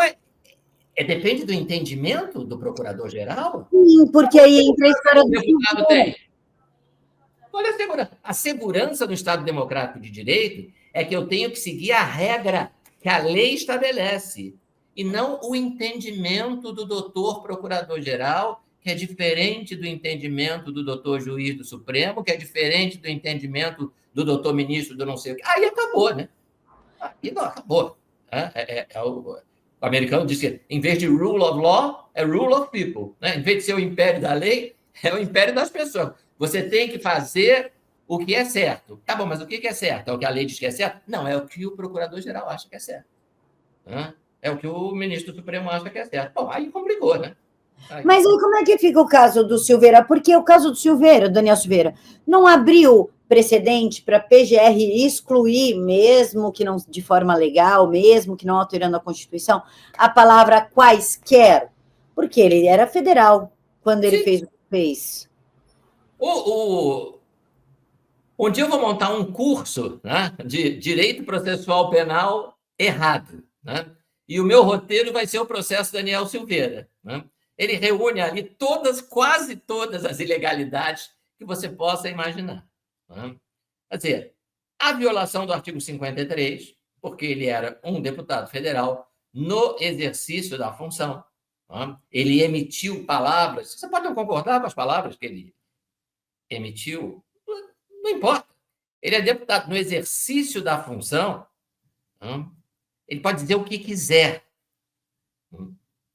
depende do entendimento do procurador-geral? Sim, porque aí entra a história do deputado tem. Olha a segurança. A segurança do Estado Democrático de Direito é que eu tenho que seguir a regra que a lei estabelece, e não o entendimento do doutor procurador-geral, que é diferente do entendimento do doutor juiz do Supremo, que é diferente do entendimento do doutor ministro do não sei o quê. Aí acabou, né? Aí não, acabou. O americano diz que, em vez de rule of law, é rule of people. Né? Em vez de ser o império da lei, é o império das pessoas. Você tem que fazer o que é certo. Tá bom, mas o que é certo? É o que a lei diz que é certo? Não, é o que o procurador-geral acha que é certo. Né? É o que o ministro supremo acha que é certo. Bom, aí complicou, né? Mas aí como é que fica o caso do Silveira? Porque o caso do Silveira, Daniel Silveira, não abriu precedente para a PGR excluir, mesmo que não de forma legal, mesmo que não alterando a Constituição, a palavra quaisquer, porque ele era federal quando ele fez o que fez. Um dia eu vou montar um curso, né, de direito processual penal errado, né? E o meu roteiro vai ser o processo Daniel Silveira, né? Ele reúne ali quase todas as ilegalidades que você possa imaginar, né? Quer dizer, a violação do artigo 53, porque ele era um deputado federal no exercício da função, né? Ele emitiu palavras, você pode não concordar com as palavras que ele emitiu, não importa. Ele é deputado no exercício da função, ele pode dizer o que quiser.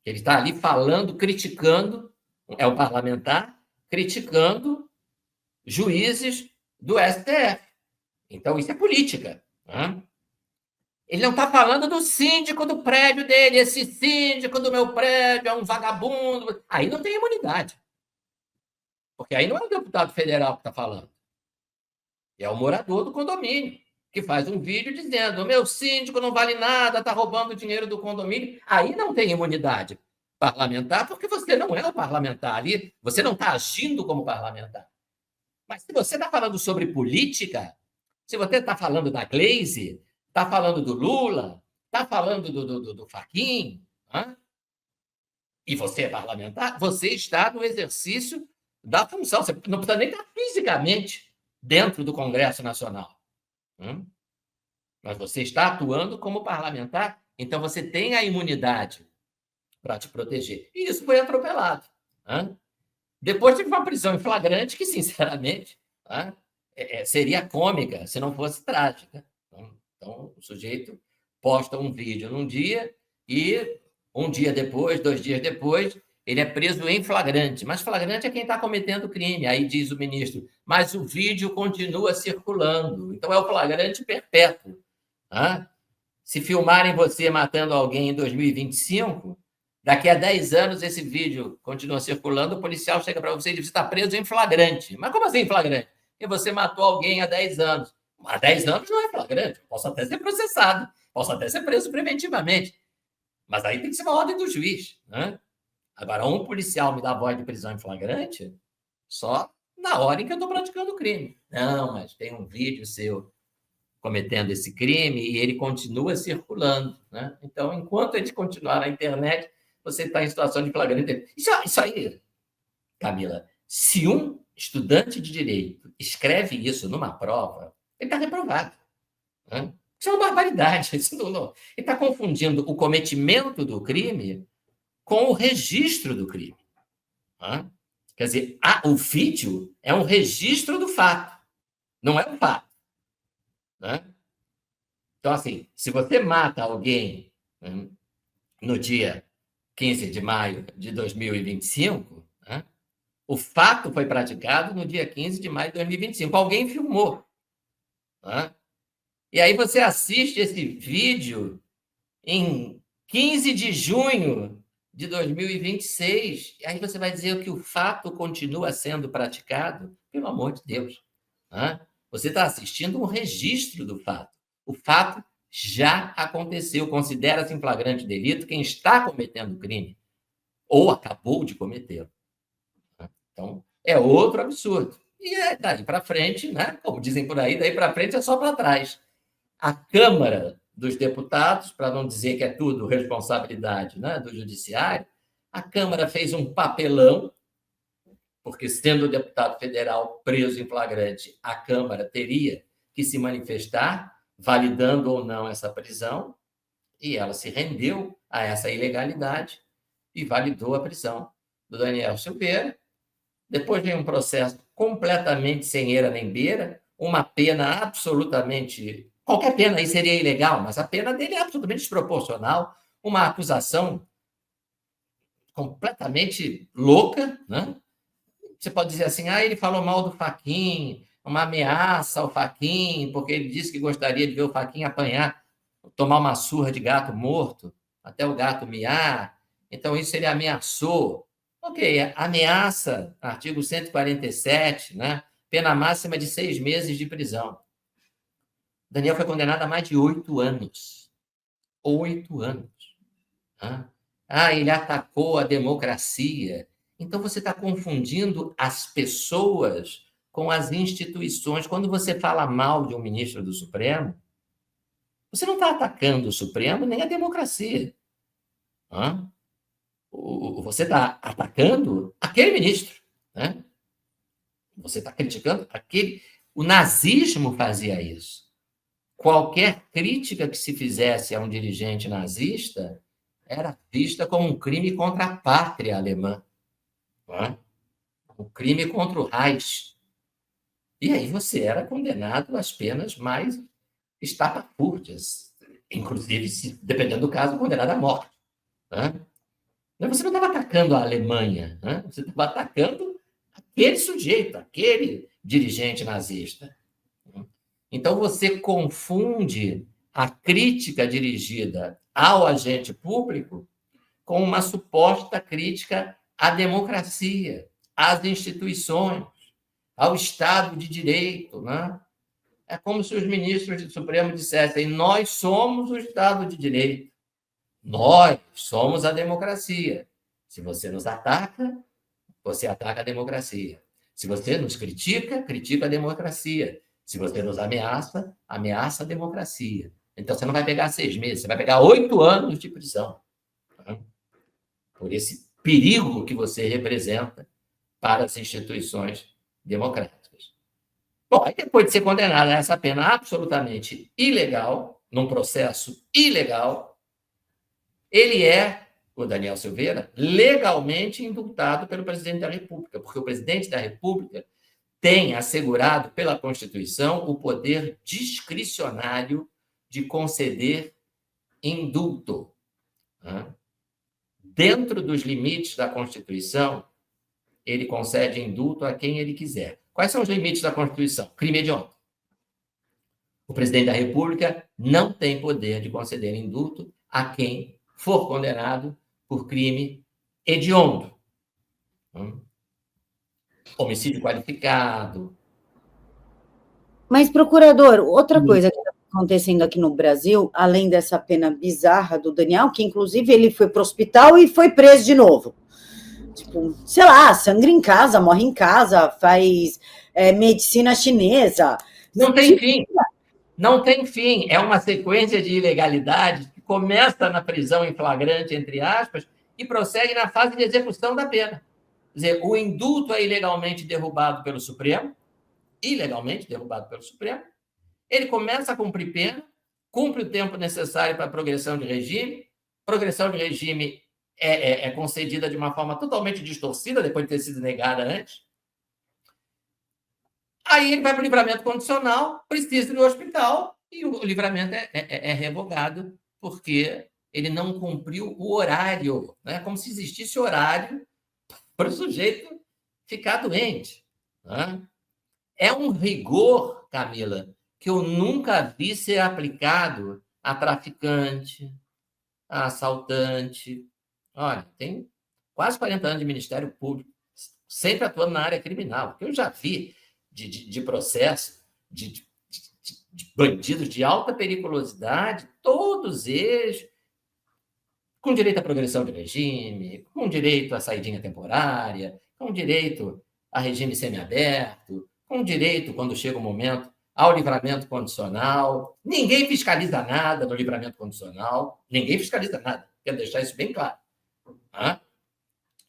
Ele está ali falando, criticando, é o parlamentar, criticando juízes do STF. Então, isso é política. Ele não está falando do síndico do prédio dele, esse síndico do meu prédio é um vagabundo. Aí não tem imunidade. Porque aí não é o deputado federal que está falando. É o morador do condomínio, que faz um vídeo dizendo: o meu síndico não vale nada, está roubando o dinheiro do condomínio. Aí não tem imunidade parlamentar, porque você não é o parlamentar ali, você não está agindo como parlamentar. Mas se você está falando sobre política, se você está falando da Gleisi, está falando do Lula, está falando do Fachin, e você é parlamentar, você está no exercício da função. Você não precisa nem estar fisicamente dentro do Congresso Nacional. Mas você está atuando como parlamentar, então você tem a imunidade para te proteger. E isso foi atropelado. Depois teve uma prisão em flagrante que, sinceramente, seria cômica se não fosse trágica. Então, o sujeito posta um vídeo num dia e um dia depois, 2 dias depois, ele é preso em flagrante. Mas flagrante é quem está cometendo crime. Aí diz o ministro, mas o vídeo continua circulando. Então, é o flagrante perpétuo. Se filmarem você matando alguém em 2025, daqui a 10 anos esse vídeo continua circulando, o policial chega para você e diz: você está preso em flagrante. Mas como assim em flagrante? Porque você matou alguém há 10 anos. Há 10 anos não é flagrante. Posso até ser processado, posso até ser preso preventivamente. Mas aí tem que ser uma ordem do juiz. Agora, um policial me dá voz de prisão em flagrante só na hora em que eu estou praticando o crime. Não, mas tem um vídeo seu cometendo esse crime e ele continua circulando. Então, enquanto ele continuar na internet, você está em situação de flagrante. Isso aí, Camila, se um estudante de direito escreve isso numa prova, ele está reprovado. Isso é uma barbaridade. Isso não. Ele está confundindo o cometimento do crime com o registro do crime. Quer dizer, o vídeo é um registro do fato, não é um fato. Então, assim, se você mata alguém no dia 15 de maio de 2025, o fato foi praticado no dia 15 de maio de 2025. Alguém filmou. E aí você assiste esse vídeo em 15 de junho de 2026, e aí você vai dizer que o fato continua sendo praticado? Pelo amor de Deus. Você está assistindo um registro do fato. O fato já aconteceu. Considera-se em flagrante delito quem está cometendo o crime ou acabou de cometê-lo. Então, é outro absurdo. E daí para frente, como dizem por aí, daí para frente é só para trás. A Câmara dos Deputados, para não dizer que é tudo responsabilidade do Judiciário, a Câmara fez um papelão, porque, sendo o deputado federal preso em flagrante, a Câmara teria que se manifestar, validando ou não essa prisão, e ela se rendeu a essa ilegalidade e validou a prisão do Daniel Silveira. Depois vem um processo completamente sem eira nem beira, uma pena absolutamente... Qualquer pena aí seria ilegal, mas a pena dele é absolutamente desproporcional, uma acusação completamente louca, né? Você pode dizer assim, ele falou mal do Fachin, uma ameaça ao Fachin, porque ele disse que gostaria de ver o Fachin apanhar, tomar uma surra de gato morto, até o gato miar. Então, isso ele ameaçou. Ok, ameaça, artigo 147, né? Pena máxima de 6 meses de prisão. Daniel foi condenado a mais de 8 anos. 8 anos. Né? Ele atacou a democracia. Então, você está confundindo as pessoas com as instituições. Quando você fala mal de um ministro do Supremo, você não está atacando o Supremo nem a democracia. Você está atacando aquele ministro. Né? Você está criticando aquele... O nazismo fazia isso. Qualquer crítica que se fizesse a um dirigente nazista era vista como um crime contra a pátria alemã. Um crime contra o Reich. E aí você era condenado às penas mais estapafúrdias, inclusive, dependendo do caso, condenado à morte. Você não estava atacando a Alemanha, você estava atacando aquele sujeito, aquele dirigente nazista. Então, você confunde a crítica dirigida ao agente público com uma suposta crítica à democracia, às instituições, ao Estado de Direito. Né? É como se os ministros do Supremo dissessem: nós somos o Estado de Direito, nós somos a democracia. Se você nos ataca, você ataca a democracia. Se você nos critica, critica a democracia. Se você nos ameaça, ameaça a democracia. Então, você não vai pegar 6 meses, você vai pegar 8 anos de prisão. Por esse perigo que você representa para as instituições democráticas. Bom, aí depois de ser condenado a essa pena absolutamente ilegal, num processo ilegal, ele é, o Daniel Silveira, legalmente indultado pelo presidente da República, porque o presidente da República tem assegurado pela Constituição o poder discricionário de conceder indulto. Dentro dos limites da Constituição, ele concede indulto a quem ele quiser. Quais são os limites da Constituição? Crime hediondo. O presidente da República não tem poder de conceder indulto a quem for condenado por crime hediondo. Homicídio qualificado. Mas, procurador, outra coisa que está acontecendo aqui no Brasil, além dessa pena bizarra do Daniel, que inclusive ele foi para o hospital e foi preso de novo. Tipo, sei lá, sangra em casa, morre em casa, faz medicina chinesa. Não tem fim. Não tem fim. É uma sequência de ilegalidades que começa na prisão em flagrante, entre aspas, e prossegue na fase de execução da pena. Quer dizer, o indulto é ilegalmente derrubado pelo Supremo, ele começa a cumprir pena, cumpre o tempo necessário para a progressão de regime é concedida de uma forma totalmente distorcida, depois de ter sido negada antes. Aí ele vai para o livramento condicional, precisa ir ao hospital, e o livramento é revogado, porque ele não cumpriu o horário, né? Como se existisse horário para o sujeito ficar doente. Né? É um rigor, Camila, que eu nunca vi ser aplicado a traficante, a assaltante. Olha, tem quase 40 anos de Ministério Público, sempre atuando na área criminal, que eu já vi de processo, de bandidos de alta periculosidade, todos eles com direito à progressão de regime, com direito à saidinha temporária, com direito a regime semiaberto, com direito, quando chega o momento, ao livramento condicional. Ninguém fiscaliza nada no livramento condicional, ninguém fiscaliza nada, quero deixar isso bem claro.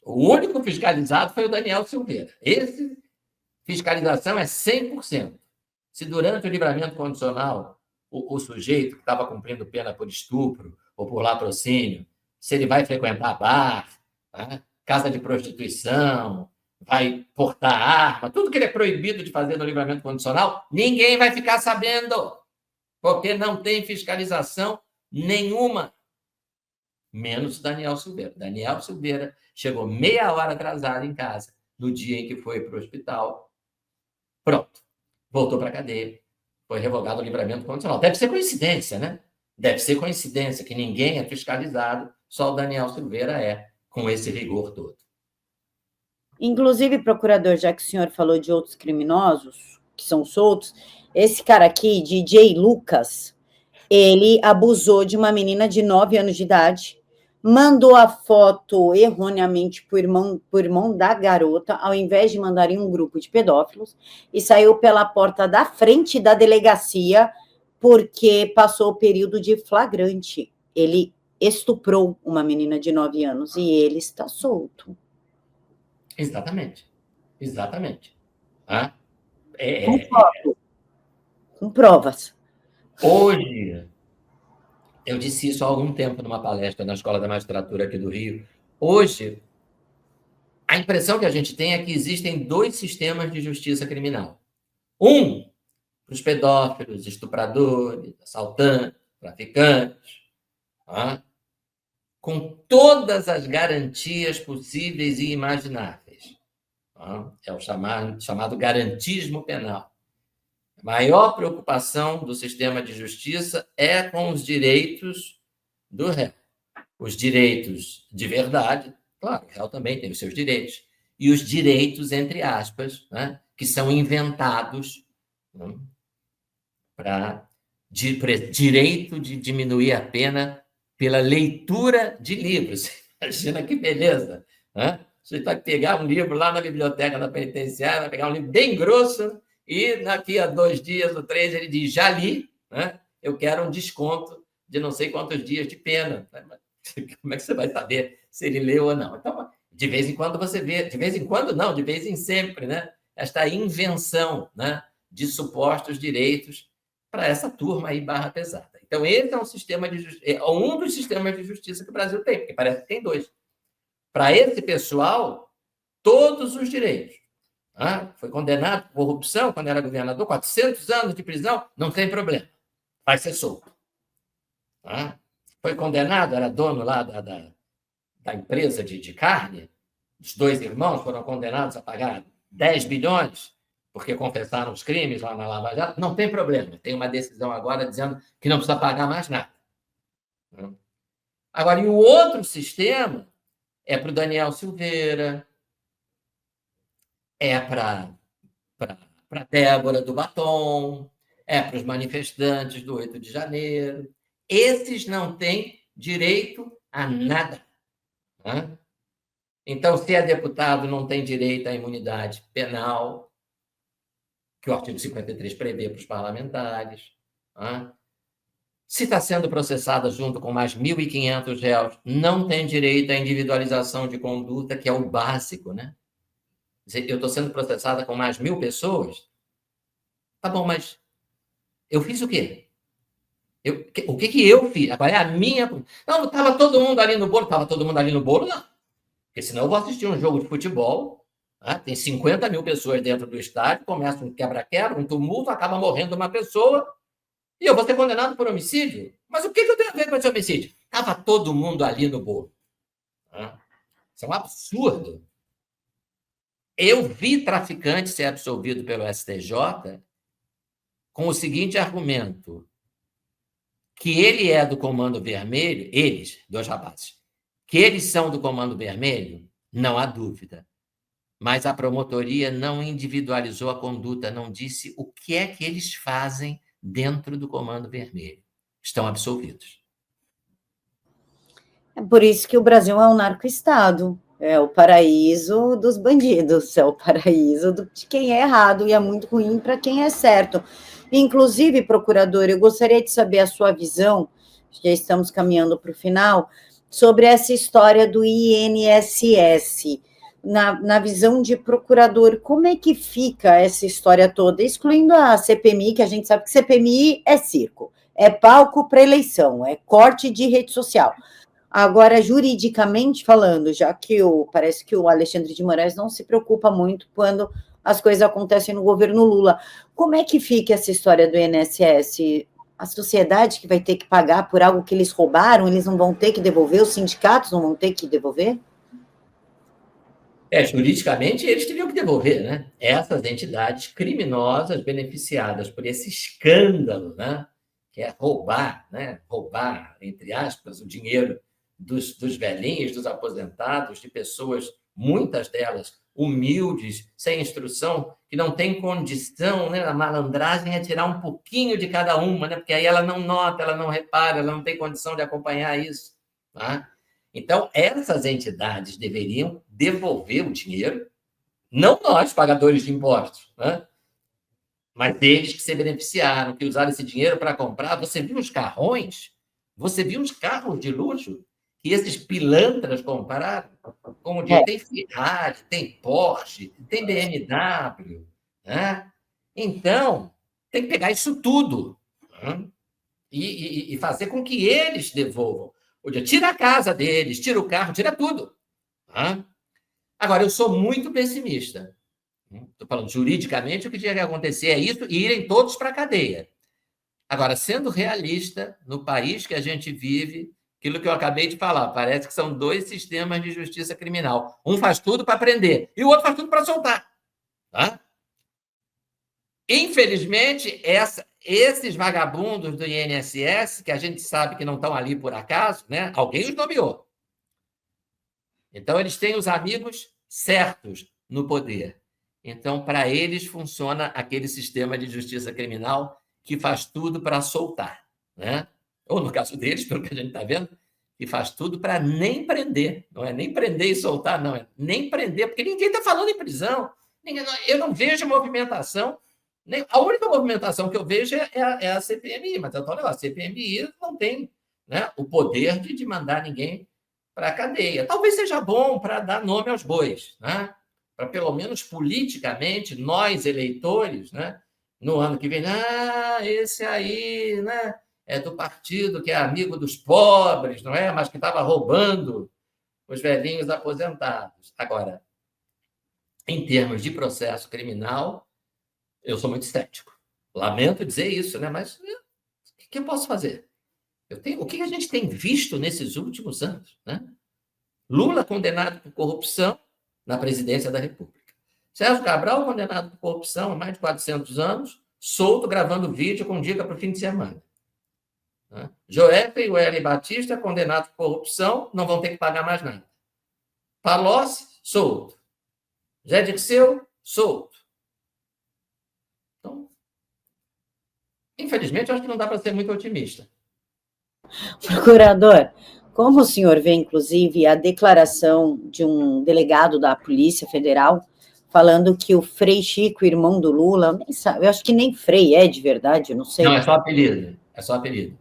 O único fiscalizado foi o Daniel Silveira. Esse fiscalização é 100%. Se durante o livramento condicional o sujeito que estava cumprindo pena por estupro ou por latrocínio, se ele vai frequentar bar, casa de prostituição, vai portar arma, tudo que ele é proibido de fazer no livramento condicional, ninguém vai ficar sabendo, porque não tem fiscalização nenhuma, menos Daniel Silveira. Daniel Silveira chegou meia hora atrasado em casa, no dia em que foi para o hospital, pronto, voltou para a cadeia, foi revogado o livramento condicional. Deve ser coincidência, né? Deve ser coincidência que ninguém é fiscalizado, só o Daniel Silveira é, com esse rigor todo. Inclusive, procurador, já que o senhor falou de outros criminosos que são soltos, esse cara aqui, DJ Lucas, ele abusou de uma menina de 9 anos de idade, mandou a foto erroneamente para o irmão da garota, ao invés de mandar em um grupo de pedófilos, e saiu pela porta da frente da delegacia porque passou o período de flagrante. Ele estuprou uma menina de 9 anos e ele está solto. Exatamente. Exatamente. Ah, com provas. Hoje, eu disse isso há algum tempo numa palestra na Escola da Magistratura aqui do Rio. Hoje, a impressão que a gente tem é que existem dois sistemas de justiça criminal. Um, para os pedófilos, estupradores, assaltantes, traficantes, com todas as garantias possíveis e imagináveis. É o chamado garantismo penal. A maior preocupação do sistema de justiça é com os direitos do réu. Os direitos de verdade, claro, o réu também tem os seus direitos, e os direitos, entre aspas, né, que são inventados para direito de diminuir a pena pela leitura de livros. Imagina que beleza! Né? Você vai pegar um livro lá na biblioteca da penitenciária, vai pegar um livro bem grosso, e daqui a 2 dias ou 3 ele diz, já li, né? Eu quero um desconto de não sei quantos dias de pena. Como é que você vai saber se ele leu ou não? Então, de vez em quando você vê, de vez em quando não, de vez em sempre, né? Esta invenção, né, de supostos direitos para essa turma aí barra pesada. Então, esse é um sistema de justiça, é um dos sistemas de justiça que o Brasil tem, porque parece que tem 2. Para esse pessoal, todos os direitos. Foi condenado por corrupção quando era governador, 400 anos de prisão, não tem problema, vai ser solto. Foi condenado, era dono lá da empresa de carne, os 2 irmãos foram condenados a pagar 10 bilhões, porque confessaram os crimes lá na Lava Jato, não tem problema, tem uma decisão agora dizendo que não precisa pagar mais nada. Agora, e o outro sistema é para o Daniel Silveira, é para a Débora do Batom, é para os manifestantes do 8 de janeiro. Esses não têm direito a nada. Então, se é deputado, não tem direito à imunidade penal, que o artigo 53 prevê para os parlamentares. Se está sendo processada junto com mais 1.500 réus, não tem direito à individualização de conduta, que é o básico, né? Eu estou sendo processada com mais 1.000 pessoas? Tá bom, mas eu fiz o quê? O que eu fiz? Qual é a minha... Não, estava todo mundo ali no bolo. Estava todo mundo ali no bolo, não. Porque senão eu vou assistir um jogo de futebol, tem 50.000 pessoas dentro do estádio, começa um quebra-quebra, um tumulto, acaba morrendo uma pessoa, e eu vou ser condenado por homicídio. Mas o que eu tenho a ver com esse homicídio? Estava todo mundo ali no bolo. Isso é um absurdo. Eu vi traficante ser absolvido pelo STJ com o seguinte argumento, que ele é do Comando Vermelho, eles, 2 rapazes, que eles são do Comando Vermelho, não há dúvida. Mas a promotoria não individualizou a conduta, não disse o que é que eles fazem dentro do Comando Vermelho. Estão absolvidos. É por isso que o Brasil é um narco-estado. É o paraíso dos bandidos, é o paraíso de quem é errado e é muito ruim para quem é certo. Inclusive, procurador, eu gostaria de saber a sua visão, já estamos caminhando para o final, sobre essa história do INSS. Na visão de procurador, como é que fica essa história toda, excluindo a CPMI, que a gente sabe que CPMI é circo, é palco para eleição, é corte de rede social. Agora, juridicamente falando, já que parece que o Alexandre de Moraes não se preocupa muito quando as coisas acontecem no governo Lula, como é que fica essa história do INSS? A sociedade que vai ter que pagar por algo que eles roubaram, eles não vão ter que devolver, os sindicatos não vão ter que devolver? Juridicamente, eles teriam que devolver, né? Essas entidades criminosas beneficiadas por esse escândalo, né? Que é roubar, né? Roubar, entre aspas, o dinheiro dos velhinhos, dos aposentados, de pessoas, muitas delas humildes, sem instrução, que não têm condição, né? A malandragem é tirar um pouquinho de cada uma, né? Porque aí ela não nota, ela não repara, ela não tem condição de acompanhar isso, tá? Então, essas entidades deveriam devolver o dinheiro, não nós, pagadores de impostos, né? Mas eles que se beneficiaram, que usaram esse dinheiro para comprar. Você viu os carrões? Você viu os carros de luxo que esses pilantras compraram? Como diz, tem Ferrari, tem Porsche, tem BMW, né? Então, tem que pegar isso tudo, né? E fazer com que eles devolvam. Tira a casa deles, tira o carro, tira tudo. Tá? Agora, eu sou muito pessimista. Estou falando juridicamente, o que tinha que acontecer é isso e irem todos para a cadeia. Agora, sendo realista, no país que a gente vive, aquilo que eu acabei de falar, parece que são dois sistemas de justiça criminal. Um faz tudo para prender e o outro faz tudo para soltar. Tá? Infelizmente, esses vagabundos do INSS, que a gente sabe que não estão ali por acaso, né? Alguém os nomeou. Então, eles têm os amigos certos no poder. Então, para eles, funciona aquele sistema de justiça criminal que faz tudo para soltar. Né? Ou, no caso deles, pelo que a gente está vendo, que faz tudo para nem prender. Não é nem prender e soltar, não. É nem prender, porque ninguém está falando em prisão. Eu não vejo movimentação. A única movimentação que eu vejo é a CPMI, mas eu estou falando, a CPMI não tem, né, o poder de mandar ninguém para a cadeia. Talvez seja bom para dar nome aos bois, né? Para, pelo menos politicamente, nós, eleitores, né, no ano que vem, esse aí, né, é do partido que é amigo dos pobres, não é? Mas que estava roubando os velhinhos aposentados. Agora, em termos de processo criminal, eu sou muito cético. Lamento dizer isso, né? Mas o que eu posso fazer? O que a gente tem visto nesses últimos anos, né? Lula condenado por corrupção na presidência da República. Sérgio Cabral condenado por corrupção há mais de 400 anos, solto gravando vídeo com dica para o fim de semana. Joefa e o Hélio Batista condenados por corrupção, não vão ter que pagar mais nada. Palocci, solto. Zé Dirceu, solto. Então, infelizmente, eu acho que não dá para ser muito otimista. Procurador, como o senhor vê, inclusive, a declaração de um delegado da Polícia Federal falando que o Frei Chico, irmão do Lula, eu acho que nem Frei é de verdade, eu não sei. Não, é só apelido. É só apelido.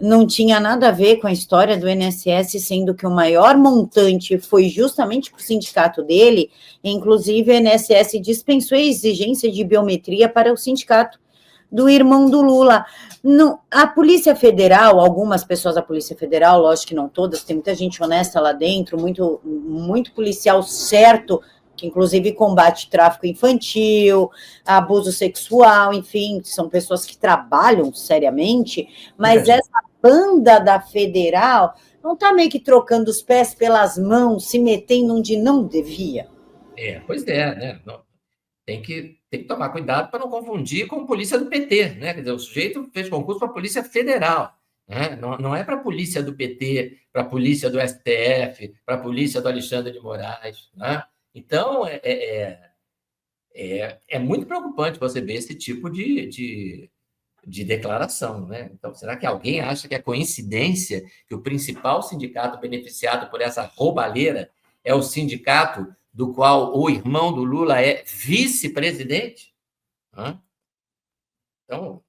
Não tinha nada a ver com a história do INSS, sendo que o maior montante foi justamente para o sindicato dele, inclusive o INSS dispensou a exigência de biometria para o sindicato do irmão do Lula. A Polícia Federal, algumas pessoas da Polícia Federal, lógico que não todas, tem muita gente honesta lá dentro, muito, muito policial certo, que inclusive combate tráfico infantil, abuso sexual, enfim, são pessoas que trabalham seriamente, mas essa banda da Federal não está meio que trocando os pés pelas mãos, se metendo onde não devia? Pois é, né? Não, tem que tomar cuidado para não confundir com polícia do PT, né? Quer dizer, o sujeito fez concurso para a Polícia Federal, né? Não é para a polícia do PT, para a polícia do STF, para a polícia do Alexandre de Moraes, né? Então, é muito preocupante você ver esse tipo de declaração, né? Então, será que alguém acha que é coincidência que o principal sindicato beneficiado por essa roubalheira é o sindicato do qual o irmão do Lula é vice-presidente? Então,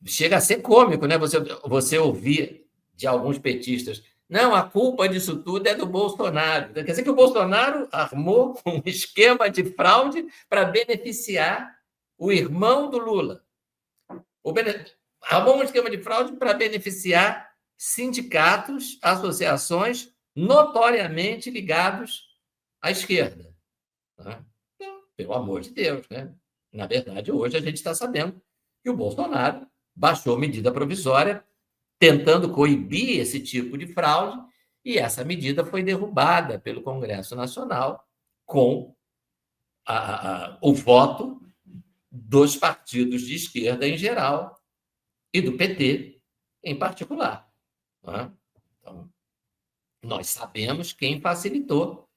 chega a ser cômico, né? Você ouvir de alguns petistas, não, a culpa disso tudo é do Bolsonaro. Quer dizer que o Bolsonaro armou um esquema de fraude para beneficiar o irmão do Lula. Armou um esquema de fraude para beneficiar sindicatos, associações notoriamente ligados à esquerda. Tá? Então, pelo amor de Deus, né? Na verdade, hoje a gente está sabendo que o Bolsonaro baixou medida provisória tentando coibir esse tipo de fraude, e essa medida foi derrubada pelo Congresso Nacional com o voto dos partidos de esquerda em geral e do PT em particular. Né? Então, nós sabemos quem facilitou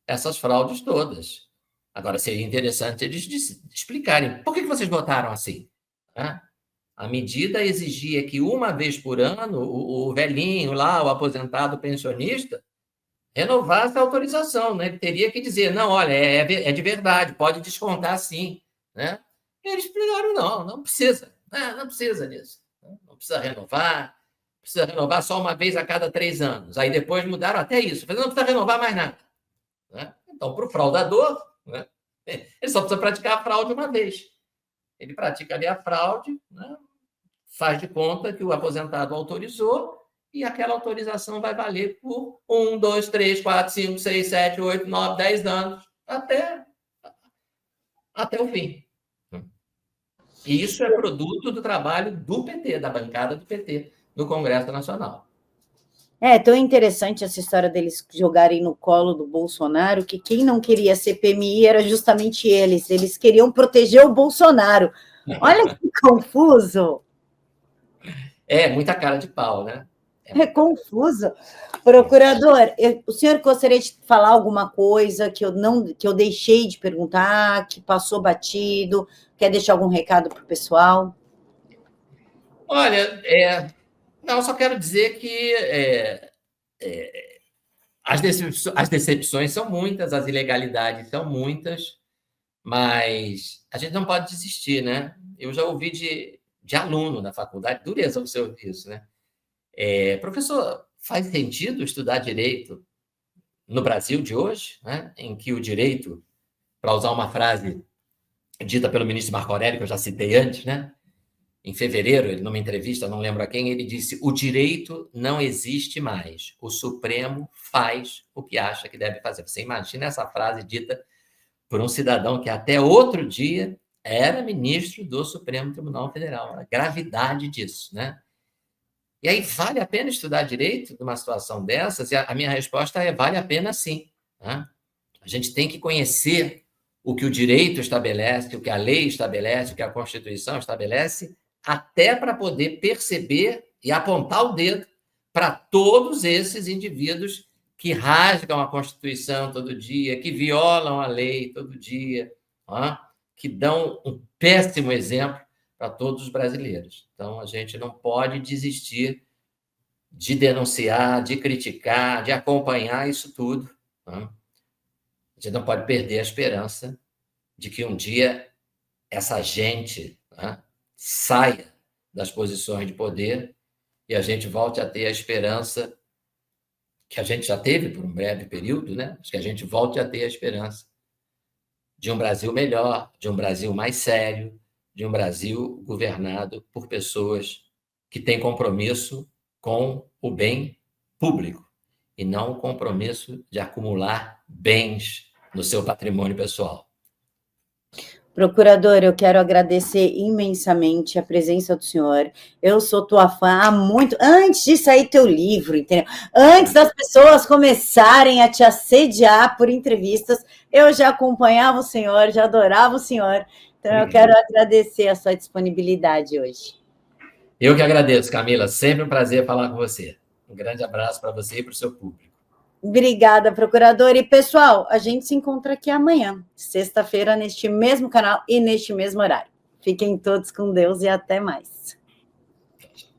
essas fraudes todas. Agora, seria interessante eles explicarem por que vocês votaram assim. Né? A medida exigia que uma vez por ano o velhinho lá, o aposentado pensionista, renovasse a autorização, né? Ele teria que dizer, não, olha, é de verdade, pode descontar sim. Né? E eles explicaram, não precisa, não precisa disso. Não precisa renovar só uma vez a cada 3 anos. Aí depois mudaram até isso, não precisa renovar mais nada. Né? Então, para o fraudador, né? Ele só precisa praticar a fraude uma vez. Ele pratica ali a fraude, né? Faz de conta que o aposentado autorizou e aquela autorização vai valer por 1, 2, 3, 4, 5, 6, 7, 8, 9, 10 anos, até o fim. E isso é produto do trabalho do PT, da bancada do PT, no Congresso Nacional. É tão interessante essa história deles jogarem no colo do Bolsonaro, que quem não queria CPMI era justamente eles. Eles queriam proteger o Bolsonaro. Olha que confuso. É, muita cara de pau, né? É confuso. Procurador, o senhor gostaria de falar alguma coisa que eu deixei de perguntar, que passou batido? Quer deixar algum recado para o pessoal? Olha, não, só quero dizer que as decepções são muitas, as ilegalidades são muitas, mas a gente não pode desistir, né? Eu já ouvi de aluno na faculdade, dureza você ouvir isso, né? Professor, faz sentido estudar direito no Brasil de hoje, né? Em que o direito, para usar uma frase dita pelo ministro Marco Aurélio, que eu já citei antes, né? Em fevereiro, ele, numa entrevista, não lembro a quem, ele disse: o direito não existe mais, o Supremo faz o que acha que deve fazer. Você imagina essa frase dita por um cidadão que até outro dia era ministro do Supremo Tribunal Federal. A gravidade disso, né? E aí, vale a pena estudar direito numa situação dessas? E a minha resposta é: vale a pena sim. Né? A gente tem que conhecer o que o direito estabelece, o que a lei estabelece, o que a Constituição estabelece, até para poder perceber e apontar o dedo para todos esses indivíduos que rasgam a Constituição todo dia, que violam a lei todo dia, que dão um péssimo exemplo para todos os brasileiros. Então, a gente não pode desistir de denunciar, de criticar, de acompanhar isso tudo. A gente não pode perder a esperança de que um dia essa gente saia das posições de poder e a gente volte a ter a esperança que a gente já teve por um breve período, né? Mas que a gente volte a ter a esperança de um Brasil melhor, de um Brasil mais sério, de um Brasil governado por pessoas que têm compromisso com o bem público e não o compromisso de acumular bens no seu patrimônio pessoal. Procurador, eu quero agradecer imensamente a presença do senhor. Eu sou tua fã há muito... Antes de sair teu livro, entendeu? Antes das pessoas começarem a te assediar por entrevistas, eu já acompanhava o senhor, já adorava o senhor. Então, eu quero agradecer a sua disponibilidade hoje. Eu que agradeço, Camila. Sempre um prazer falar com você. Um grande abraço para você e para o seu público. Obrigada, procurador. E, pessoal, a gente se encontra aqui amanhã, sexta-feira, neste mesmo canal e neste mesmo horário. Fiquem todos com Deus e até mais.